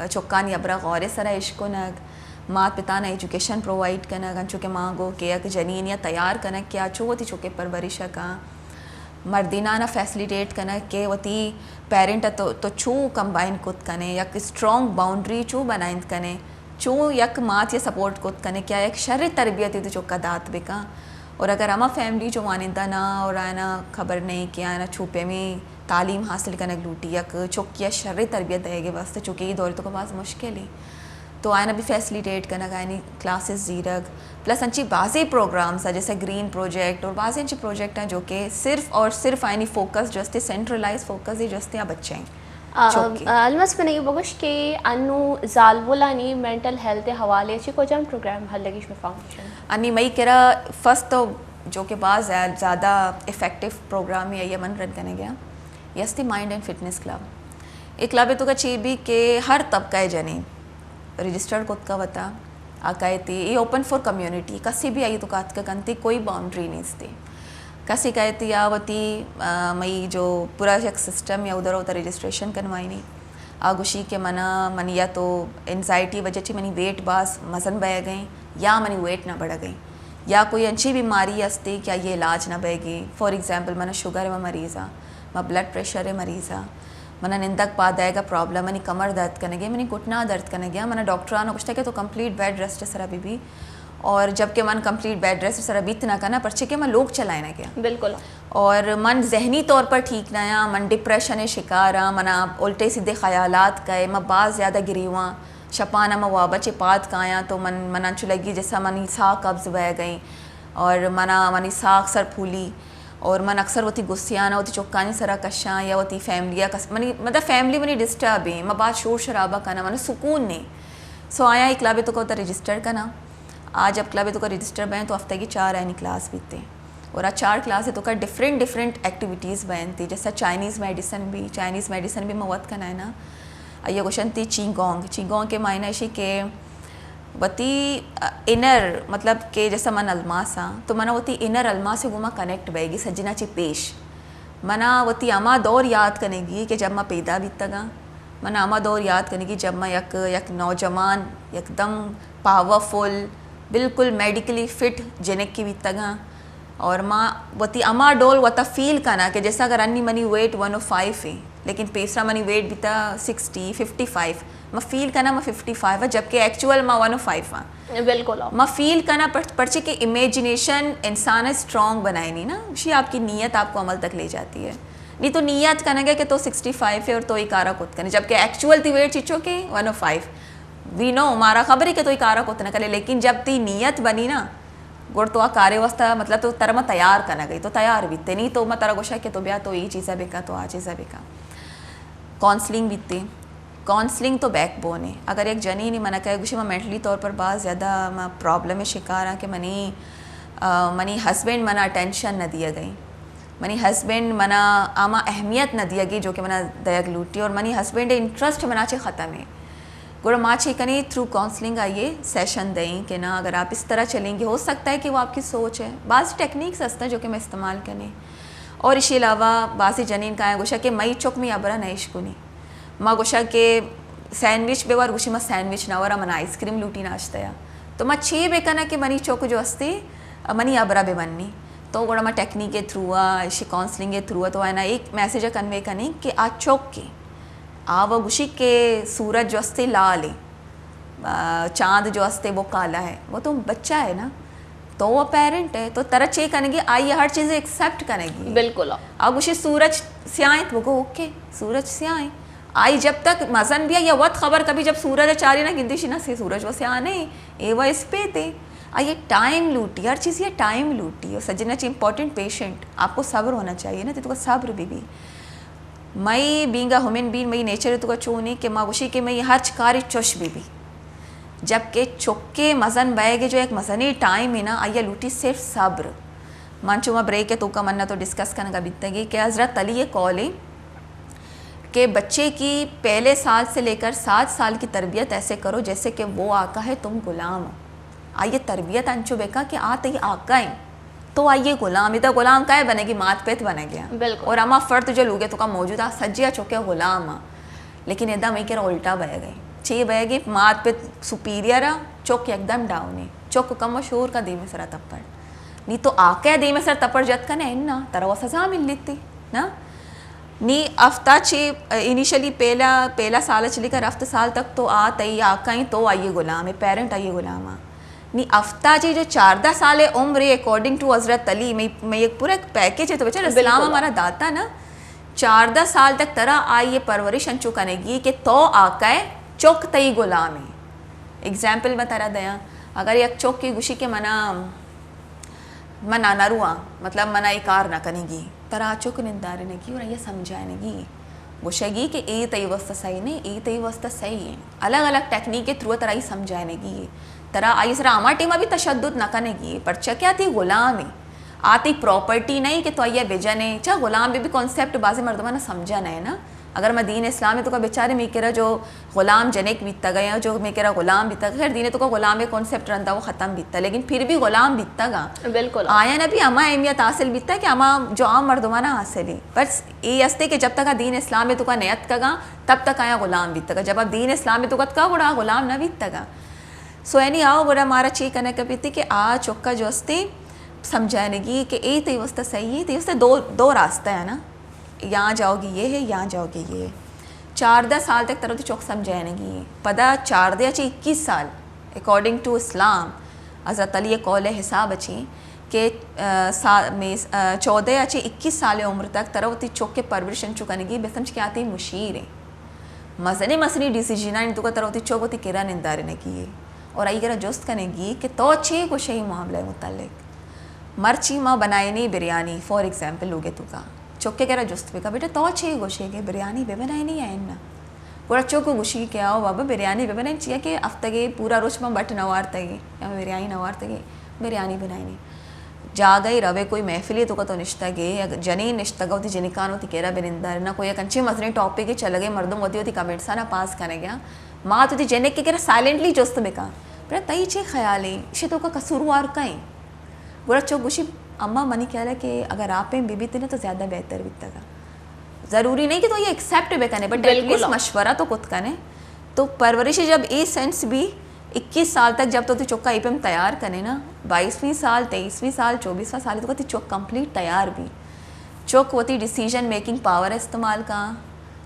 चुक्कानी अबरा गौर सरा इश्क नक मात पिता ने एजुकेशन प्रोवाइड कनक अंचो के मांगो के एक जनीन या तैयार कनक क्या चो वती चुके परवरिश का मर्दीना ना फैसिलिटेट कनक के वती पेरेंट तो चू कंबाइन कुत कने यक स्ट्रॉन्ग बाउंड्री चू बनाइंद कने चू यक मात या सपोर्ट कुत कने क्या एक शर तरबियत तो चुका दात बिका और अगर अमा फैमिली जो मानिंदा ना और आना खबर नहीं कि आना छुपे में तालीम हासिल कनक लूटी यक चुक या शर तरबियत देगे वास्ते चुके ये दौर तो का पास मुश्किल ही तो आयना भी फैसिलिटेट करना आयनी क्लासेस जीरक प्लस अच्छी बाज़ी प्रोग्राम्स है जैसे ग्रीन प्रोजेक्ट और बाज़ी अच्छी प्रोजेक्ट हैं जो कि सिर्फ और सिर्फ आयनी फोकस जस्ते सेंट्रलाइज फोकस ही जस्ते बच्चे हैं अलमस में नहीं बगुश के अनु जालबुलानी मेंटल हेल्थ के हवाले से को जम प्रोग्राम हल लगी में फाउंडेशन अन्नी मई करा फर्स्ट तो जो कि बाज़ ज़्यादा इफ़ेक्टिव प्रोग्राम है ये मन रन करने गया यस्ती माइंड एंड फिटनेस क्लब एक क्लब है तो का ची भी के हर तबका जनी रजिस्टर्ड खुद का बता आकायती ये ओपन फॉर कम्युनिटी कसी भी आई तो कात का कंती कोई बाउंड्री नहीं थी कसी कहती आवती मई जो पूरा एक सिस्टम या उधर उधर रजिस्ट्रेशन करवाई नहीं आगुशी के मना मनी या तो एनजाइटी वजह से मनी वेट बास मसन बह गई या मनी वेट ना बढ़ गई या कोई अच्छी बीमारी हस्ती क्या ये इलाज ना बहेगी फॉर एग्जांपल मना शुगर में मरीज़ा मैं ब्लड प्रेशर है मरीज़ा मना निंदक पाद आएगा प्रॉब्लम मनी कमर दर्द करने गया मनी घुटना दर्द करने गया मना डॉक्टर आना पूछता है तो कंप्लीट बेड रेस्ट सर अभी भी और जबकि मन कंप्लीट बेड रेस्ट सर अभी इतना करना पर्चे के मन लोग चलाए ना गया बिल्कुल और मन जहनी तौर पर ठीक ना या मन डिप्रेशन शिकार आ मना उल्टे सीधे ख्यालात का मैं बाज़ ज़्यादा गिरी हुआ छपाना मैं वाबा चिपात का आया तो मना चुलगी जैसा मनी सा कब्ज बह गई और मना मनी सा अक्सर फूली और मन अक्सर वती गुस्सियाना वती चौकानी सरा कशा या वती फैमिली मनी मतलब फैमिली मनी डिस्टर्ब है मैं बात शोर शराबा करना मैंने सुकून नहीं सो आया एक क्लब तो का रजिस्टर करना आज जब क्लब तो का रजिस्टर बहन तो हफ्ते की 4 आनी क्लास बीते और आज 4 क्लास है तो का डिफरेंट एक्टिविटीज़ बहन थी जैसा चाइनीज़ मेडिसन भी मवत करना है ना ये क्वेश्चन थी चीगोंग के मायने ऐसी के वती इनर मतलब के जैसा मन अलमासा तो मना वती इनर अलमा से गुमा कनेक्ट बहेगी सज्जना ची पेश मना वती अमा दौर याद करेगी कि जब मैं पैदा भी तगा मन आमा दौर याद करने की जब मैं यक नौजवान एकदम पावरफुल बिल्कुल मेडिकली फिट जेनेक की भी तगा और माँ वती अमा डोल वता फील करना कि जैसा अगर अन्नी मनी वेट 105 है लेकिन पेसरा मनी वेट भी था 60 55 मैं फील करना मैं 55 है जबकि एक्चुअल मैं 105 हाँ बिल्कुल मैं फील करना पर्चे कि इमेजिनेशन इंसान स्ट्रॉन्ग बनाए नहीं ना उसी आपकी नीयत आपको अमल तक ले जाती है नहीं तो नीयत करेंगे कि तो 65 है और तो इकारा खुद करें जबकि एक्चुअल ती वेट चिचो के 105 वी नो हमारा खबर है कि तो इकारा खुद न करे लेकिन जब ती नीयत बनी ना गुड़ तो कार्य वस्ता मतलब तो तरह मैं तैयार करना गई तो तैयार बीतते नहीं तो मैं तरह गोशा के तो ब्याह तो ये चीज़ा बेका तो आ चीज़ा बेका काउंसलिंग बीतती काउंसलिंग तो बैकबोन है अगर एक जनी नहीं मना कहे गुशी मैं मेंटली तौर पर बहुत ज़्यादा मैं प्रॉब्लम में शिकार हाँ कि मनी हस्बैंड मना अटेंशन न दिया गई मनी हस्बैंड मना आमा अहमियत न दिया गई जो कि मना दयग लूटी और मनी हस्बैंड इंटरेस्ट मना चे ख़त्म है गुड़ माँ चे कनी थ्रू काउंसलिंग आइए सेशन दें कि ना अगर आप इस तरह चलेंगे हो सकता है कि वो आपकी सोच है बाज़ टेक्निक्स हंसता है जो कि मैं इस्तेमाल करने और इसके अलावा बासी जनीन का है गुशा के मई चौक में अबरा नईशकुनी माँ गुशा के सैंडविच बेवार गुशी मैं सैंडविच ना वरा मन आइसक्रीम लूटी नाश्ता तो मैं छे बेकना कि मनी चौक जो हस्ते मनी अबरा बेबन्नी तो गुड़ा मैं टेक्निक के थ्रू इसी काउंसलिंग के थ्रू तो है ना एक मैसेज कन्वे करने कि आज चौक के आव गुशी के सूरज जो हस्ते लाल है चाँद जो हस्ते वो काला है वो तो बच्चा है ना तो वो पेरेंट है तो तरह चे करेंगे आइए हर चीज़ एक्सेप्ट करेंगी बिल्कुल अब उसे सूरज से आए तो वो ओके सूरज से आए आई जब तक मजन भी या वत खबर कभी जब सूरज चारी ना गिनती ना से सूरज वो से आने ए वह इस पे थे आइए टाइम लूटी हर चीज़ ये टाइम लूटी और सजना चाहिए इंपॉर्टेंट पेशेंट आपको सब्र होना चाहिए ना तो सब्र भी मई बींगा ह्यूमन बीन मई नेचर तो चूनी कि माँ उसी के मई हर कार्य चुश भी जबकि चुक्के मज़न बहेगे जो एक मज़नी टाइम है ना आइए लूटी सिर्फ सब्र मानचुमा ब्रेक है तो का मन्ना तो डिस्कस करने का बीतेगी कि हज़रत अली ये कॉल है कि बच्चे की पहले साल से लेकर 7 साल की तरबियत ऐसे करो जैसे कि वो आका है तुम गुलाम हो आइए तरबियत अंचो बेका कि आते ही आका है तो आइए गुलाम इधर गुलाम का है बनेगी मात पेत बने गया और अमा फ़र्द जो लोगे तो का मौजूदा सज्जिया चुके गुलाम लेकिन एकदम एक उल्टा बह गई छे बह गई मात पे सुपीरियर चौक एकदम डाउन है चौक कम मशहूर का दी में सरा तप्पड़ नी तो आके दी में सर तप्पड़ जत का ना तरह वो सजा मिल लेती ना नी हफ्ता छे इनिशियली पहला साल चली कर हफ्ते साल तक तो आ तई आका ही तो आइए गुलाम है पेरेंट आइए गुलाम नी हफ्ता जी जो 14 साल उम्र है अकॉर्डिंग टू हज़रत अली मैं एक पूरा एक पैकेज है तो बेचारा इस्लाम हमारा दाता ना 14 साल तक तरह आई ये परवरिश अंचू करेगी कि तो आका है चौक तई गुलाम है एग्जाम्पल मैं तरह दया अगर एक चौक की गुशी के मना नरुआ मतलब मना इकार ना करेगी तरह चौक निंदारे नेगी और ये समझानेगी गुशेगी कि ए तई वस्ता सही नहीं ए तई वस्ता सही है अलग अलग टेक्निक के थ्रू तरह ही समझानेगी तरह आई सर आमा टीमा भी तशद्दुद न करेगी पर क्या थी गुलाम है आती प्रॉपर्टी नहीं कि तो ये बेजन है चाहे गुलाम भी कॉन्सेप्ट बाजी मर्दमा ना समझा नहीं ना अगर मैं दीन इस्लाम है तो का बेचारे में कह जो गुलाम जनेक बीतता गया जो मैं कह गुलाम बीतता खैर दीन तो का गुलाम कॉन्सेप्ट रहता वो ख़त्म बीतता लेकिन फिर भी गुलाम बीतता गा बिल्कुल आया ना भी अमा अहमियत हासिल बीतता कि अमा जो आम मर्दमाना हासिल है बस ये हस्ते कि जब तक दीन इस्लाम में तो का नयत का तब तक आया गुलाम बीतता गा जब अब दीन इस्लाम में तो का गुड़ा गुलाम ना बीतता गा सो यानी आओ बुरा हमारा ची करने का बीती कि आ चौका जो हस्ते समझानेगी कि ए तो वस्ता सही है तो वस्ते दो रास्ता है ना यहाँ जाओगी ये है यहाँ जाओगी ये 14 साल तक तरह तो चौक समझानेगी पदा 14 चे 21 साल अकॉर्डिंग टू इस्लाम हज़रत अली कौल हिसाब अच्छी कि 14 चे 21 साल उम्र तक तरह होती चौक के परवरिशन चुकानेगी बेसमझ के आती मुशीर है मजने मसनी डिसीजन तो का तरह होती चौक होती किरा निंदारे ने की और आई करा जोस्त करेगी कि तो छे को शही मामले मुतालिक मर्ची माँ बनाए नहीं बिरयानी फॉर एग्जाम्पल लोगे तो का चौके कह रहा जुस्त पे का बेटा तो छे गोशे के बिरयानी बे बनाई नहीं आए ना पूरा चौको गुशी के आओ बाबा बिरयानी बे बनाई चाहिए कि हफ्ते के पूरा रोज में बट नवार तगे या बिरयानी नवार तगे बिरयानी बनाई नहीं जा गई रवे कोई महफिली तो का तो निश्ता गे या जनी निश्ता गा होती जनिकान होती कह रहा बिनिंदर ना कोई कंचे मसने टॉपिक चल गए मर्दों होती कमेंट्स ना पास करे गया माँ तो जने के कह रहा साइलेंटली जोस्त बेका बेटा तई छे ख्याल है इसे तो का कसूरवार कहीं बुरा चौक गुशी अम्मा मनी कह रहा कि अगर आप बीबी थे ना तो ज़्यादा बेहतर बीतता ज़रूरी नहीं कि तो ये एक्सेप्ट भी कने, बट एटलीस्ट मशवरा तो खुद कने। तो परवरिश जब ए सेंस भी 21 साल तक जब तो ती चौका ई पे हम तैयार कने ना, 22वीं साल 23वीं साल 24वां साल तो ती चौक कंप्लीट तैयार भी चौक वती डिसीजन मेकिंग पावर इस्तेमाल का,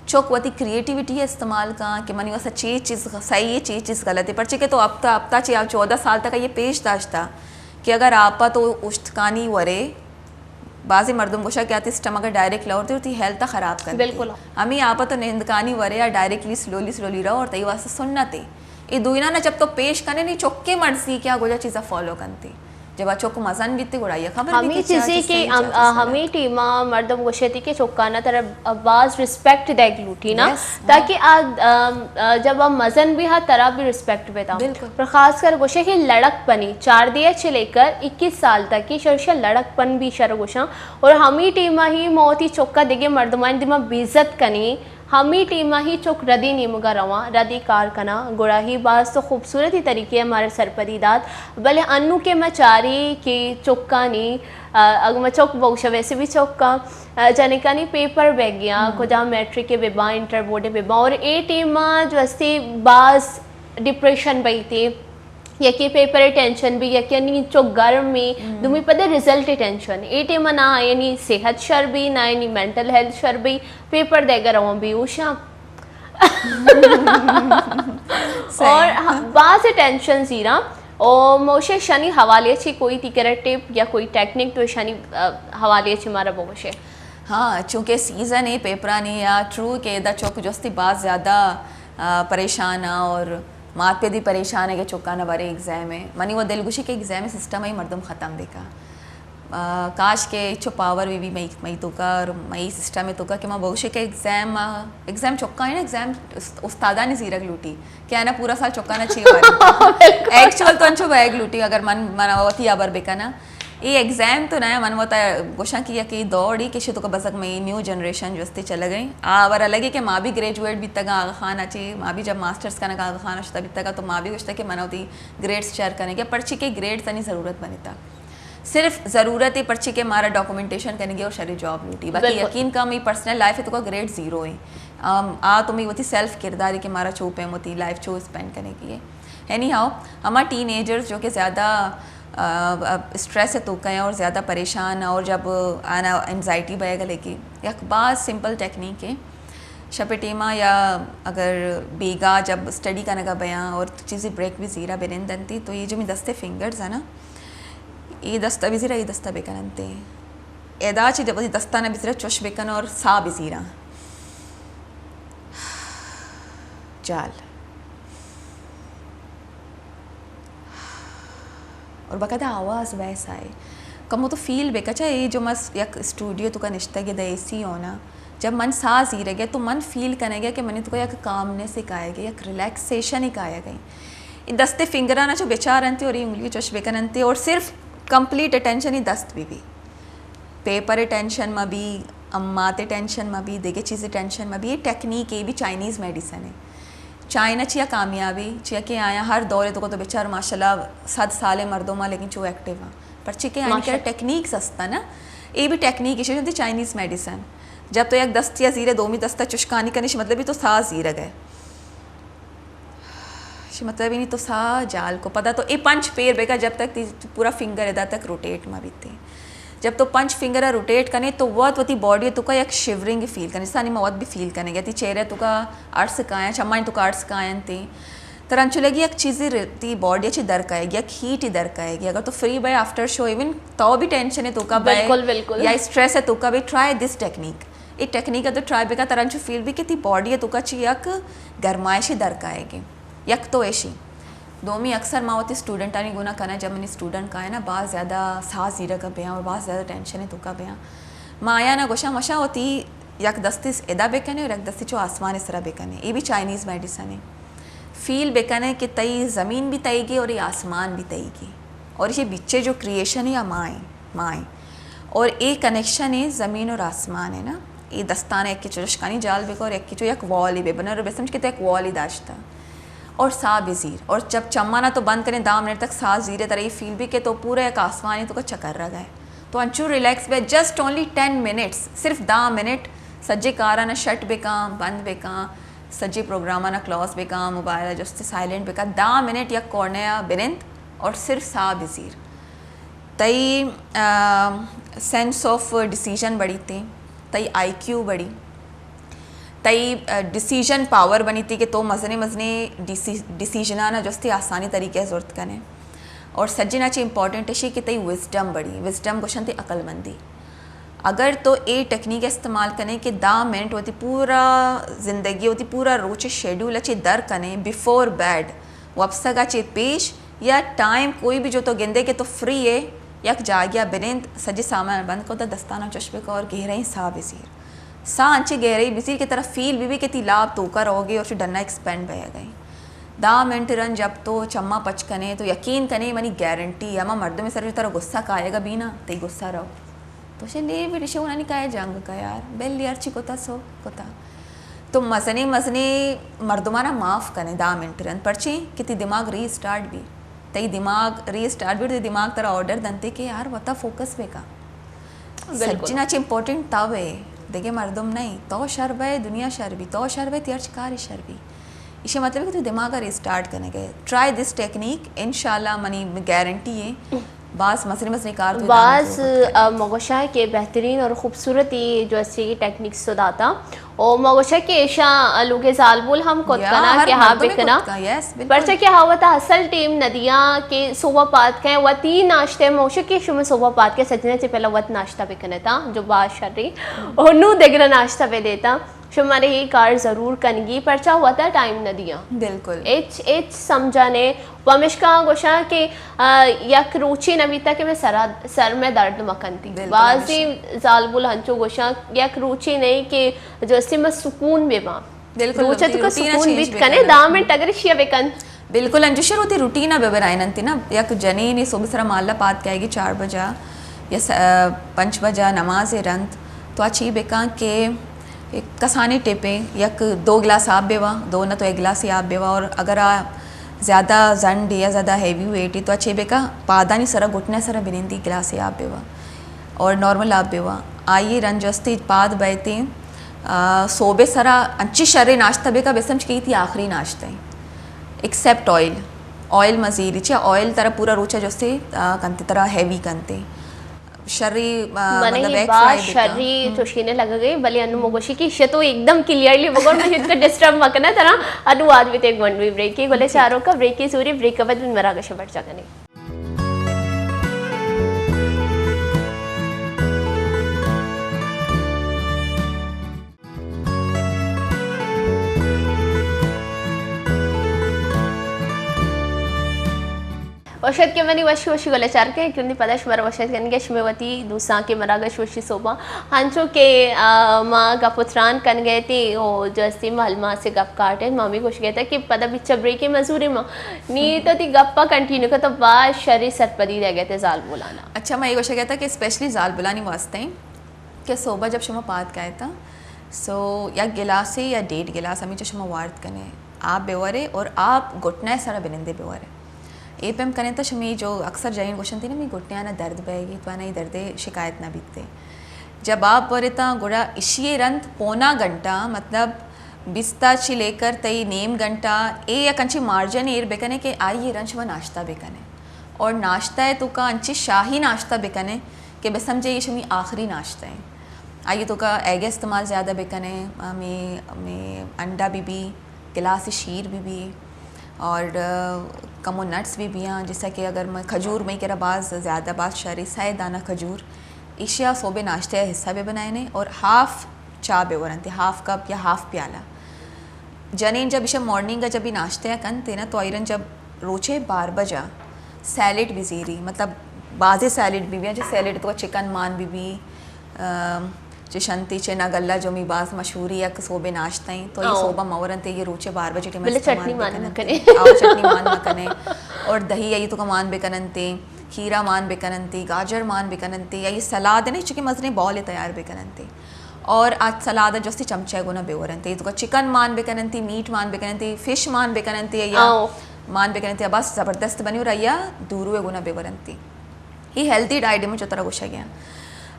चौक वती क्रिएटिविटी इस्तेमाल का कि मनी वैसा चीज़ सही है चीज़ गलत है। पर्चे के तो अब चाहिए आप 14 साल तक ये पेश दाश्ता कि अगर आपा तो उश्तकानी वरे बाज़ी मर्दम गोशा क्या सिस्टम अगर डायरेक्ट लो होती हेल्थ ख़राब कर बिल्कुल हमें आपा तो निंदकानी वरे या डायरेक्टली स्लोली रहो और तई वास्ते सुनना थे ये दुईना ना जब तो पेश करने नहीं चौके मर्जी क्या गोजा चीज़ा फॉलो करती जब चौक मजान बीतती गुड़ाई खबर हमी चीज़ें कि हमी टीमा मर्दम गोशती के चौकाना तरह बाज रिस्पेक्ट देख लूटी ना ताकि जब हम मजन भी हा तरह भी रिस्पेक्ट बेता पर खासकर गोशे की लड़कपनी 4 दिया से लेकर 21 साल तक की शर्षा लड़कपन भी शर गोशा और हमी टीमा ही मौती चौका देगे मर्दमान दिमा बेइज्जत कनी हमी टीमा ही चौक रदी नीमुगा रवा रदी कार कना गुड़ा ही बाज तो खूबसूरत ही तरीके हमारे सरपदीदात भले अन्नू के मचारी के चौका नहीं अगर मैं चौक बहुशा वैसे भी चौका जनिका नहीं पेपर बैग गया खुदा मैट्रिक के बेबा इंटर बोर्ड बेबा और ए टीमा जो अस्ती बाज डिप्रेशन बई थी यकी पेपर टेंशन भी यकी यानी चौक गर्म में दुमी पदे रिजल्ट टेंशन ए टीम ना यानी सेहत शर भी ना यानी मेंटल हेल्थ शर भी पेपर देगा रहो भी उषा और बाज टेंशन जीरा और मोशे शनि हवाले छी कोई तिकरा टिप या कोई टेक्निक तो शनि हवाले छी मारा बोशे हाँ चूँकि सीज़न है पेपरा नहीं या ट्रू के दा चौक जोस्ती बात ज़्यादा परेशान और मात पे दी परेशान है कि चौका न बारे एग्ज़ाम है मनी वो दिलगुशी के एग्ज़ाम सिस्टम ही मर्दम ख़त्म देखा काश के इच्छो पावर भी मई तो का और मई सिस्टम है तो का कि माँ भविष्य के एग्ज़ाम चौका है ना एग्ज़ाम उस्तादा ने जीरक लूटी क्या ना पूरा साल चौका ना चाहिए एक्चुअल तो अंशो बैग लूटी अगर मन मनावती अबर बेका ना ये एग्ज़ाम तो नया मन होता है गोशा की कि दौड़ी किसी तो का बसक में न्यू जनरेशन जो चल गई आवर अलग है कि माँ भी ग्रेजुएट भी तक आगा खान अच्छी माँ भी जब मास्टर्स का आगा खान अच्छा भी तक तो माँ भी कुछ कि मना होती ग्रेड्स शेयर करने के पर्ची के ग्रेड्स नहीं ज़रूरत बनी था सिर्फ ज़रूरत है पर्ची के मारा डॉक्यूमेंटेशन करेंगे और शरी जॉब लूटी बाकी यकीन का मेरी पर्सनल लाइफ है तो का ग्रेड 0 है तुम्हें वो थी सेल्फ किरदारी के मारा चो पे मोती लाइफ चो स्पेंड करने की है एनी हाउ हमारे टीन एजर्स जो कि ज़्यादा स्ट्रेस है तो कहें और ज़्यादा परेशान और जब आना एनजाइटी बहेगा लेके एक बात सिंपल टेक्निक है शपेटीमा या अगर बेगा जब स्टडी करने का बयां और चीज़ें ब्रेक भी ज़ीरा बेरिंदनती तो ये जो मैं दस्ते फिंगर्स है ना ये दस्ता भी ज़ीरा ये दस्ता बेकनते एदाची जब दस्ता ना भी ज़ीरा चुश बेकन और सा भी ज़ीरा जाल और बाकायदा आवाज़ वैसा है कमो तो फील बेका चाहे ये जो मस एक स्टूडियो तो का निश्ता के देसी होना जब मन सांस ही रह गया तो मन फील करेगा कि मैंने तो एक कामनेस सिखाएगा एक रिलैक्सेशन ही खाया गई दस्ते फिंगरा ना जो बेचार अंते और ये उंगली चुश बेकन अंते और सिर्फ कंप्लीट अटेंशन ही दस्त भी पेपर टेंशन में भी अम्माते टेंशन में भी देखे चीज़ें टेंशन में भी ये टेक्निक ये भी चाइनीज़ मेडिसन है चाइना चिया कामयाबी चिया के आया हर दौरे तो बेचार माशाल्लाह 7 साल मर्दों में लेकिन चो एक्टिव हाँ पर चिके आने के टेक्निक्स हस्ता ना ये भी टेक्निक इशे होती चाइनीज़ मेडिसन जब तो एक दस्त या ज़ीरे 2 दस्ता चुशकानी करने से मतलब भी तो सा ज़ीरा गए मतलब ही नहीं तो सा जाल को पता तो ये 5 पैर बेका जब तक पूरा फिंगर इधर तक रोटेट में बीते जब तो 5 फिंगर रोटेट करने तो वती बॉडी तो का एक शिवरिंग फील करने सानी मौत भी फील करने गया चेहरे तो का अर्स काया चम्माई तो का अर्स कायन थे तरंचु लगी एक चीज़ें रहती बॉडी अच्छी दर काएगी एक हीट ही दर काएगी अगर तो फ्री बाय आफ्टर शो इवन तो भी टेंशन है तो का बाय या स्ट्रेस है तो का भी ट्राई दिस टेक्निक ये टेक्निक है तो ट्राई बेका तरंचु फील भी कि बॉडी है तो का ची एक गरमाइश ही दर काएगी यक तो ऐसी दोमी अक्सर माँ होती स्टूडेंट आनी गुना करना जब मैंने स्टूडेंट का है ना बहुत ज़्यादा सांस ज़ीरा का बयां और बहुत ज़्यादा टेंशन है तो का बयां माया ना गोशा मशा होती यक दस्ती एदा बेकने और एक दस्ती चो आसमान इस तरह बेकने ये भी चाइनीज़ मेडिसन है फील बेकने कि तई ज़मीन भी तईगी और ये आसमान भी तईगी और ये बिच्चे जो क्रिएशन है या माए और एक कनेक्शन है ज़मीन और आसमान है ना ये दस्ताना एक की चुशकानी जाल बेका और एक की चो एक वॉल ही बेबना और बेसमझ के तो एक वॉल ही दाश्ता और सा भी ज़ीर और जब चम्माना तो बंद करें 10 मिनट तक सा ज़ीरे तरह ये फील भी के तो पूरा एक आसमानी तो का चक्कर रह गए तो अंचू रिलैक्स बे जस्ट ओनली 10 मिनट्स सिर्फ 10 मिनट सज्जे काराना शट बेका बंद बेका सज्जे प्रोग्रामाना क्लॉस बेका मोबाइल जस्ते साइलेंट बेका 10 मिनट या कॉर्नया बिरिंद और सिर्फ सा बिजीर तई सेंस ऑफ डिसीजन बड़ी थी तई IQ बड़ी तई डिसीजन पावर बनी थी कि तो मजने मजने डिसीजना ना जस्ती आसानी तरीके ज़रूरत कने और सज्जना ची इम्पॉर्टेंट है कि तई विजडम बड़ी विजडम क्वेश्चन थी अक्लमंदी अगर तो ये टेक्निक इस्तेमाल करें कि 10 मिनट होती पूरा ज़िंदगी होती पूरा रोचे शेड्यूल अच्छे दर कने बिफोर बेड वपसा का चे पेश या टाइम कोई भी जो तो गिंदे के तो फ्री है यक जागिया बिरिंद सजे सामान बंद को दस्ताना चश्मे का और गहराई सा बिजीर सा अंचे गहराई बिजीर की तरफ फील भी के लाभ तो कर होगे और फिर डन्ना एक्सपेंड बह गई 10 मिनट रन जब तो चम्मा पच कने तो यकीन कने मनी गारंटी अमा मर्दों में सर तरह गुस्सा काएगा भी ना तई गुस्सा रहो तो शे ले भी रिशे उन्होंने कहा जंग का यार बेल यार चिकोता सो कोता तो मजने मजने मर्दुमाना माफ़ कने 10 मिनट रन पर्ची कि दिमाग रीस्टार्ट भी तई दिमाग रीस्टार्ट भी दिमाग तरह ऑर्डर दंते के यार वता फोकस बेका सज्जना ची इम्पोर्टेंट तब है देखिए मर्दुम नहीं तो शर्ब है दुनिया शर्बी तो शर्ब है त्यार शर्बी इसे मतलब है कि तू दिमाग रिस्टार्ट करने गए ट्राई दिस टेक्निक इंशाल्लाह मनी गारंटी है बास मसले मसले कार तो बास मगोशा के बेहतरीन और ख़ूबसूरत ही जो ऐसी टेक्निक्स तो दाता और मगोशा के ऐशा लोगे जालबुल हम कोतना के हाँ बिकना परचा के हावता असल टीम नदिया के सुबह पात के वती नाश्ते मोशा के शुमे सुबह पात के सजने से पहला वत नाश्ता बिकने था जो बात शर्री और नू देगना नाश्ता पे देता शुमारे ही कार ज़रूर कनगी परचा हुआ था टाइम न दिया बिल्कुल एच समझाने वमिश्का गोशा के यक रुचि नवीता के मैं सर में दर्द मकनती बाजी जालबुल हंचो गोशा यक रुचि नहीं कि जो इससे मैं सुकून बेवा बिल्कुल रोचा तो का सुकून बीत कने 10 मिनट अगर शिया बेकन बिल्कुल अंजुशर होती रूटीन बेबरायनंती ना यक जनी ने सुबह सरा माला पात कहेगी 4 बजा या 5 बजा नमाज रंत तो अच्छी बेका के एक कसानी टिपे यक 2 गिलास आप बेवा 2 ना तो 1 गिलास ही आप बेवा और अगर ज़्यादा जंड या ज़्यादा हैवी वेट है तो अच्छे बेका पादानी सरा घुटने सरा बिनिंदी गिलास ही आप बेवा और नॉर्मल आप बेवा आइए रंजस्ती पाद बैते सोबे सरा अच्छी शर्रे नाश्ता बेका बेसमझ की थी आखिरी नाश्ते एक्सेप्ट ऑयल मज़ीद चा ऑयल तरह पूरा रोचा जैसे कंते तरह हैवी कंते शर्री मतलब एक फ्राई शर्री चोशीने लग गई भले अनु मोगोशी की शतो एकदम क्लियरली बगोर में इसका डिस्टर्ब मकना तरह अनु आज भी एक वन वी ब्रेक की गोले चारों का ब्रेक की सूरी ब्रेक के बाद मेरा गश बढ़ जाने वशद के मनी वशी वशी गोले चार के क्योंकि पदाश मरा वशद कनगे शमेवती दूसरा के मरागश वशी सोबा हांचो के माँ गपुत्रान कन गए थे ओ जैसे महलमा से गप काटे मामी कुछ गया था कि पता बिच्चा ब्रेक के मजूरी माँ नी तो ती गप्पा कंटिन्यू का तो बाद शरीर सरपदी रह गए थे जाल बुलाना अच्छा मैं ये कुछ कहता कि स्पेशली जाल बुलानी वास्ते कि सोबा जब शुमा पात गया था सो या गिलास या 1.5 गिलास हमें जो शुमा वार्त कने आप बेवरे और आप घुटना सारा बिनिंदे बेवरे ए पे हम करें तो शमी जो अक्सर जैन क्वेश्चन थी ना मैं घुटने आना दर्द बहेगी तो आना ही दर्द शिकायत ना बीतते जब आप बरेता गुड़ा इशिए रंत पौना घंटा मतलब बिस्ता ची लेकर तई नेम घंटा ए या कंची मार्जन एर बेकने के आई ये रंच व नाश्ता बेकने और नाश्ता है तो का अंची शाही नाश्ता बेकने कि बस समझे ये शमी आखिरी नाश्ता है आइए तो का एग इस्तेमाल ज़्यादा बेकने में अंडा भी गिलास शीर भी और कमो नट्स भी हैं जैसा कि अगर मैं खजूर में कह बाज़ ज़्यादा बाज़ शरी साय दाना खजूर इशिया सोबे नाश्ते का हिस्सा भी बनाए ने और हाफ़ चाय बे वरनते हाफ़ कप या हाफ़ प्याला जने जब इशा मॉर्निंग का जब भी नाश्ते कन थे ना तो आयरन जब रोचे 12 बजा सैलेड भी ज़ीरी मतलब बाज़े सैलेड भी जो सैलेड तो चिकन मान भी जो शंती चे ना गल्ला जो मी बास मशहूरी या सोबे नाश्ता ही तो ये सोबा मवरन ते ये रोचे 12 बजे टिमस चटनी मान मकने चटनी मान मकने और दही यही तो का मान बेकनंते खीरा मान बेकनंते गाजर मान बेकनंते या ये सलाद है ना चूँकि मजने बॉल है तैयार बेकनंते और आज सलाद जस्ती चमचे गुना बेवरनते तो का चिकन मान बेकनंती मीट मान बेकनंती फिश मान बेकनंती या मान बेकनंती बस ज़बरदस्त बनी रही दूरू गुना बेवरनती ही हेल्दी डाइट में जो तरह गुशा गया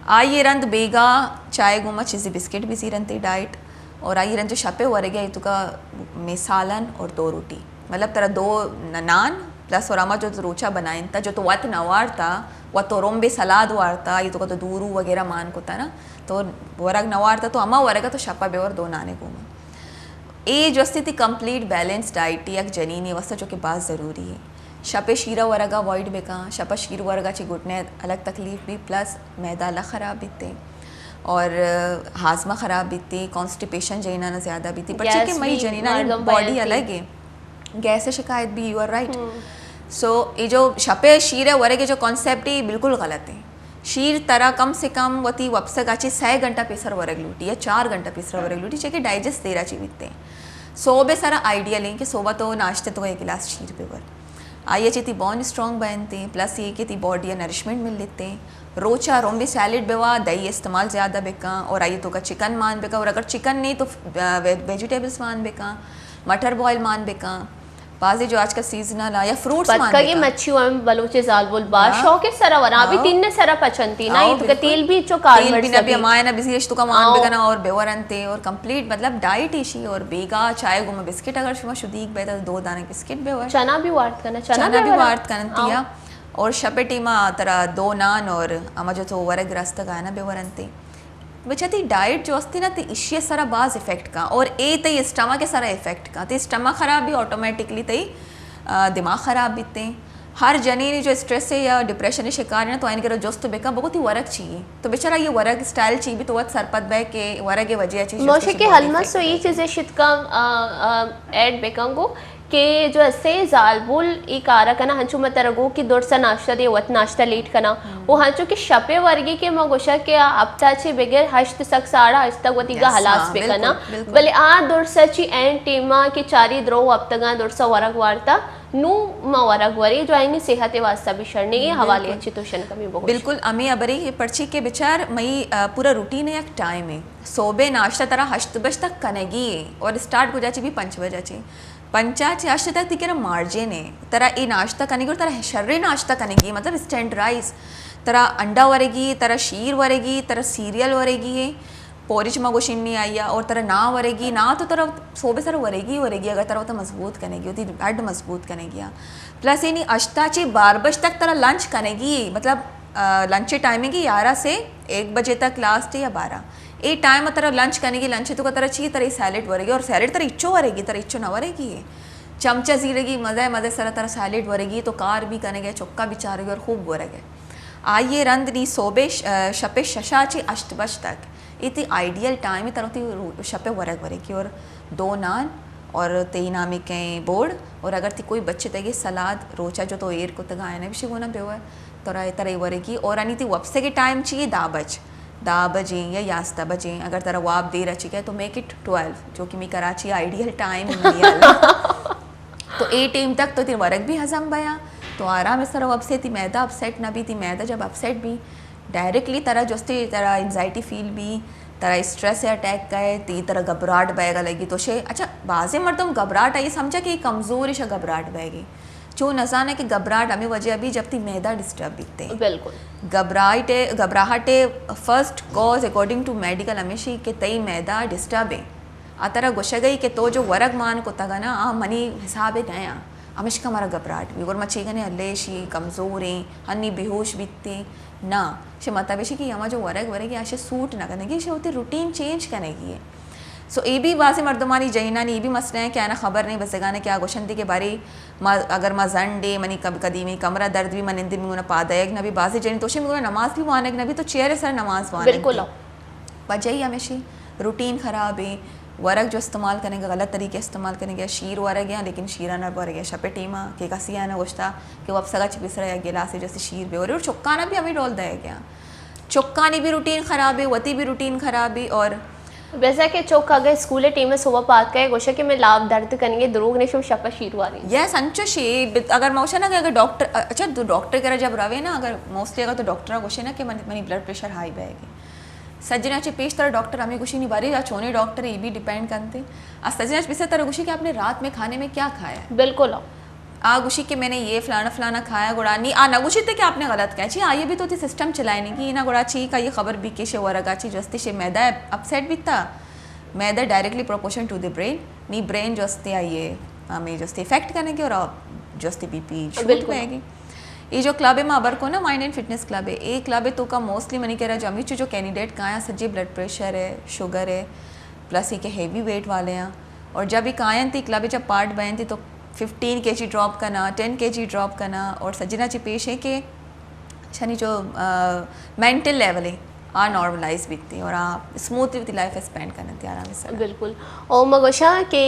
आइए रंद बेगा चाय गुमा चीज़ी बिस्किट भी सी रंती डाइट और आइए रंद जो छपे हुआ गया तो का मिसालन और 2 रोटी मतलब तरह 2 नान प्लस और आमा जो रोचा बनाइन था जो तो वत नवार था वह तो रोम्बे सलाद वारता ये तो का तो दूरू वगैरह मान को था ना तो वरग नवार था तो अम्मा वरगा तो छपा बे और 2 नाने गुमा ए जो स्थिति कंप्लीट बैलेंस डाइट एक जनीनी अवस्था जो कि बहुत ज़रूरी है शपे शीरा वरगा अवॉइड बेका शपा शीर वरगा ची घुटने अलग तकलीफ भी प्लस मैदा अलग ख़राब बीते और हाजमा ख़राब बीती कॉन्स्टिपेशन जनीना ना ज़्यादा बीती पर कि मई जनीना बॉडी अलग है गैस से शिकायत भी यू आर राइट सो ये जो शपे शीर है वरगे जो कॉन्सेप्ट है बिल्कुल गलत है शीर तरह कम से कम वती वपसक आची 6 घंटा पेसर वरग लूटी या 4 घंटा पेसर वरग लूटी चाहिए डाइजेस्ट देरा ची बीतते सोबे सारा आइडिया लें कि सोबा तो नाश्ते तो 1 गिलास शीर पे वर आइए चीती बॉन स्ट्रॉन्ग बनते प्लस ये कि ती बॉडी या नरिशमेंट मिल लेते रोचा रोम्बे सैलेड बेवा दही इस्तेमाल ज़्यादा बेका और आइए तो का चिकन मान बेका और अगर चिकन नहीं तो वेजिटेबल्स मान बेका मटर बॉयल मान बेका बाजी जो आज का सीजनल या फ्रूट्स मान बेका ये मच्छी हम बलोचे जाल बोल बा शौक सरा वना अभी 3 ने सरा पचंती ना ये तो का तेल भी चो कार्बन तेल भी नबी माय ना बिजी तो का मान बेका ना और बेवरंते और कंप्लीट मतलब डाइट इशी और बेगा चाय गुमा बिस्किट अगर शुमा शुदीक बेता 2 दाने बिस्किट बेवर चना भी वार्त करना चना भी वार्त करनतिया और शपेटी मा तरह 2 नान और अमा जो तो वरग रास्ता गाना बेवरंते बचती डाइट जो अस्ती ना तो इश्य सारा बाज इफेक्ट का और ए तई स्टमक के सारा इफेक्ट का तो स्टमक ख़राब भी ऑटोमेटिकली तई दिमाग ख़राब बीते हर जनी जो स्ट्रेस है या डिप्रेशन शिकार है तो आइन करो जोस्त बेका बहुत ही वरग चाहिए तो बेचारा ये वरग स्टाइल चाहिए भी तो वत सरपत बे के वरग के वजह चाहिए मोशे के हलमस तो ये चीज़ें शितका ऐड बेकंगो के जो ऐसे जालबुल एक आरा कना हंचू मत रगो कि दौड़ सा नाश्ता दे वत नाश्ता लेट कना वो हंचू के शपे वर्गी के मगोशा के अपता चे बगैर हश्त सक साड़ा हश्त तक वतीगा हलास पे कना भले आ दौड़ सची एंड टीमा के चारी द्रो अपतगा दौड़ सा वरग वार्ता नु मा वरग वरी जो आईनी सेहत वास्ता भी शरने ये हवाले अच्छी तोशन कमी बहुत बिल्कुल अमी अबरी पर्ची के विचार मई पूरा रूटीन है एक टाइम है सोबे नाश्ता तरह हश्त बज तक कनेगी और स्टार्ट हो जाची भी 5 बजे पंचायत नाश्ते तक तिकेरा मार्जिन है तरह ये नाश्ता कनेगी और तरह शर्रे नाश्ता कनेगी मतलब स्टैंड राइस तरह अंडा वरेगी तरह शीर वरेगी तरह सीरियल वरेगी है पोरिच मगोशिनी आइया और तरह ना वरेगी ना तो तरह सोबे सर वरेगी अगर तरह तो मजबूत कनेगी होती हड मजबूत कनेगी प्लस ये अष्टाची 12 बजे तक तरह लंच कनेगी मतलब लंच टाइमिंग 11 से 1 बजे तक लास्ट या 12 ए टाइम तरह लंच कनेगी लंच तो तरह चाहिए तरह सैलेड वरेगी और सैलेड तरह इच्छो वरेगी तरह इच्छो ना वरेगी ये चमचा जीरेगी मज़े सर तरह सैलेड वरेगी तो कार भी कनेगे चौक्का भी चारेगी और खूब वरेगे आइए रंदनी सोबे शपे शशाची अष्टबज तक इतनी आइडियल टाइम तरह शपे वरग वरेगी और 2 नान और 3 नामी के बोर्ड और अगर थी कोई बच्चे तगे सलाद रोचा जो तो एर को तगा आयना भी शिगोना बेवर तरह वरेगी और अनी थी वपसे के टाइम चाहिए 10 बजे या 11 बजे अगर तरह वाप दे रची है तो मेक इट 12 जो कि मैं कराची आइडियल टाइम तो ए टाइम तक तो तिर वर्क भी हजम बया तो आराम से तरह वपसे थी मैदा अपसेट ना भी थी मैदा जब अपसेट भी डायरेक्टली तरह जोस्ती तरह एंजाइटी फील भी तरह स्ट्रेस या अटैक गए ती तरह घबराहट बहेगा लगी तो शे अच्छा बाजे मर्दम घबराहट आई समझा कि कमज़ोर शा घबराहट बहेगी जो नजान है कि घबराहट हमें वजह अभी जब ती मैदा डिस्टर्ब बीतते बिल्कुल घबराहटे first cause according to medical हमेशा के तई मैदा डिस्टर्ब है आ तरह गुस्सा गई कि तो जो वरग मान को तगा ना मनी हिसाब है नया हमेशा का हमारा घबराहट भी और मच्छी गने अल्लेशी कमज़ोर हैं हन्नी बेहोश बीतते ना शे मतबेशी कि हमारा जो वरग वरेगी आशे सूट ना करने की शे होती रूटीन चेंज करने की है सो ये भी वासे मर्दमानी जहीना ये भी मसले हैं क्या ना खबर नहीं बस गाने क्या गोशंती के बारे अगर माँ जन डे मनी कब कदी में कमरा दर्द भी मन इंदिन में पादयक नबी बाजी जनी तो शे नमाज भी वानक नबी तो चेहरे सर नमाज वान बिल्कुल वजह ही हमेशा रूटीन ख़राब है वरग जो इस्तेमाल करेंगे गलत तरीके इस्तेमाल करेंगे शीर वरग गया लेकिन शीरा न वर गया शपे टीमा के कसिया न गोश्ता कि वो अब सगा चिपिस रहा गिलास जैसे शीर भी और चुक्काना भी हमें डोल दे गया चुक्कानी भी रूटीन ख़राब है वती भी रूटीन ख़राब है और वैसा कि चौक अगर स्कूल टीम में सुबह पाक का गोशा कि मैं लाभ दर्द करेंगे दरोग ने शुभ शपा शीर वाली यस अंचो शी अगर मौसा ना कि अगर डॉक्टर अच्छा तो डॉक्टर करा जब रवे ना अगर मोस्टली अगर तो डॉक्टर गोशे ना कि मनी ब्लड प्रेशर हाई बहेगी सज्जनाचे पेश तरह डॉक्टर हमें कुछ नहीं बारी या छोने डॉक्टर ये भी डिपेंड करते सज्जनाच पिछले तरह कुछ कि आपने रात में खाने में क्या खाया है बिल्कुल गुशी के मैंने ये फलाना फलाना खाया गुड़ा नहीं आ नगुशी थे कि आपने गलत कहा ची आइए भी तो थी सिस्टम चलाए नहीं कि ना गुड़ा ची का ये खबर भी के शे वरगा ची जस्ती शे मैदा अपसेट भी था मैदा directly proportion to the brain नी ब्रेन जस्ती आइए हमें जस्ती इफेक्ट करने की और जस्ती बीपी शूट होएगी ये जो क्लब है माबर को ना माइंड एंड फिटनेस क्लब है ये क्लब है तो का मोस्टली मैंने कह रहा जमी जो कैंडिडेट कहाँ सज्जी ब्लड प्रेशर है शुगर है प्लस ये के हेवी वेट वाले हैं और जब ये कायन थी क्लब जब पार्ट बहन थी तो 15 kg ड्रॉप करना 10 kg ड्रॉप करना और सज्जना ची पेश है कि छनी जो मेंटल लेवल है आ नॉर्मलाइज बीतती और आप स्मूथली विथ लाइफ स्पेंड करना थी आराम से बिल्कुल और मगोशा के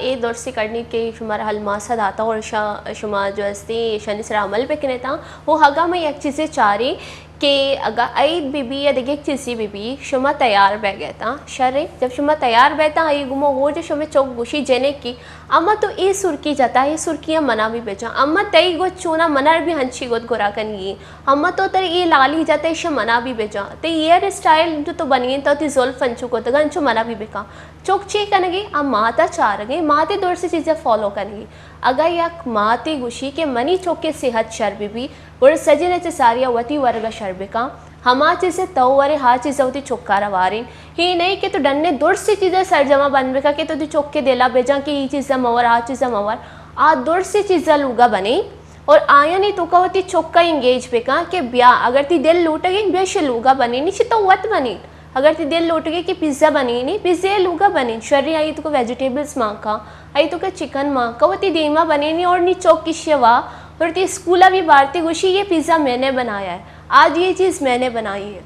ये दौर से करने के शुमार हलमासा दाता और शुमा जो हस्ती शनि सर अमल पे कने था वो हगा में एक चीज़ें चारी कि अगर आई बीबी या देखिए किसी बीबी शुमा तैयार बह गया था शरे जब शुमा तैयार बहता आई गुमो वो जो शुमे चौक गुशी जेने की अम्मा तो ये सुर्की जाता है ये सुर्कियाँ मना भी बेचा अम्मा तई गो चूना मनार भी हंची गोद गोरा कन ये अम्मा तो तेरे ये लाली जाता है इसे मना भी बेचा तो हेयर स्टाइल जो तो बनिए तो ती जोल फंचू को तो गंचो मना भी बेका चौक ची कनेगी अब माता चाह रहे माते दौर से चीज़ें फॉलो करेंगी अगर यक माते गुशी के मनी चौक के सेहत शर्बी भी और सजने से सारिया वती वर्ग शर्बिका हमा चीज़ें तो वरे हा चीज़ें होती चौक्का वारी ही नहीं कि तो डन्ने दूर से चीज़ें सरजमा बन बेका कि तो तू चौके देला बेजा कि ये चीज़ें मवर आ चीज़ें मवर आ दूर से चीज़ें लूगा बनी और आया नहीं तो का होती चौक्का इंगेज बेका कि ब्याह अगर ती दिल लूट गई ब्याह से लूगा बनी नहीं तो वत बनी अगर ती दिल लौट गई कि पिज़्ज़ा बनी नहीं पिज़्ज़ा लूगा बनी शर्री आई तो को वेजिटेबल्स माँ का आई तो का चिकन माँ का वो ती दीमा बनी नहीं और नी चौक की शेवा और ती स्कूला भी भारती गुशी ये पिज़्ज़ा मैंने बनाया है आज ये चीज़ मैंने बनाई है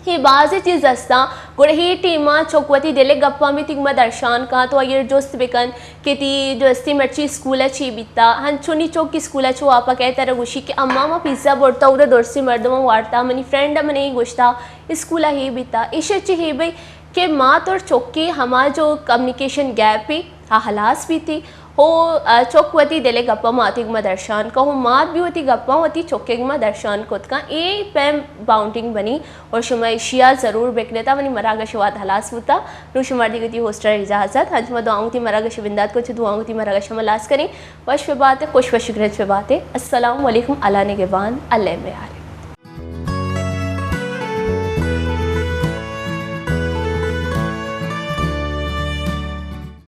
ही बाज़ चीज़ असता गुड़ ही टीमा चौकवती दिले गप्पा में तिगमा दर्शान का तो ये दोस्त बेकन कि ती जो अस्ती मर्ची स्कूल अच्छी बीता हन चुनी चौक की स्कूल अच्छो आपा कहता रहा गुशी कि अम्मा माँ पिज़्ज़ा बोलता उधर दोस्ती मर्दमा वार्ता मनी फ्रेंड मने ही गुश्ता स्कूल ही बीता इसे अच्छी ही भाई कि माँ तो चौक की हमारा जो कम्युनिकेशन गैप ही हलास भी थी हो चौकवती दिले गप्पा मातिग दर्शान का हो मात भी होती गप्पा होती चौके दर्शान खुद का ए पैम बाउंडिंग बनी और शुमा एशिया ज़रूर बेकनेता मनी मरागा शवाद हलास होता नु शुमार दी होस्टर इजाज़त हज मैं दुआऊँ थी मरागा शविंदात को दुआऊँ थी मरागा शमलास करें वश पे बात है खुश वश पे बात है अस्सलाम वालेकुम अल्लाह ने गेबान अल्लाह में यार।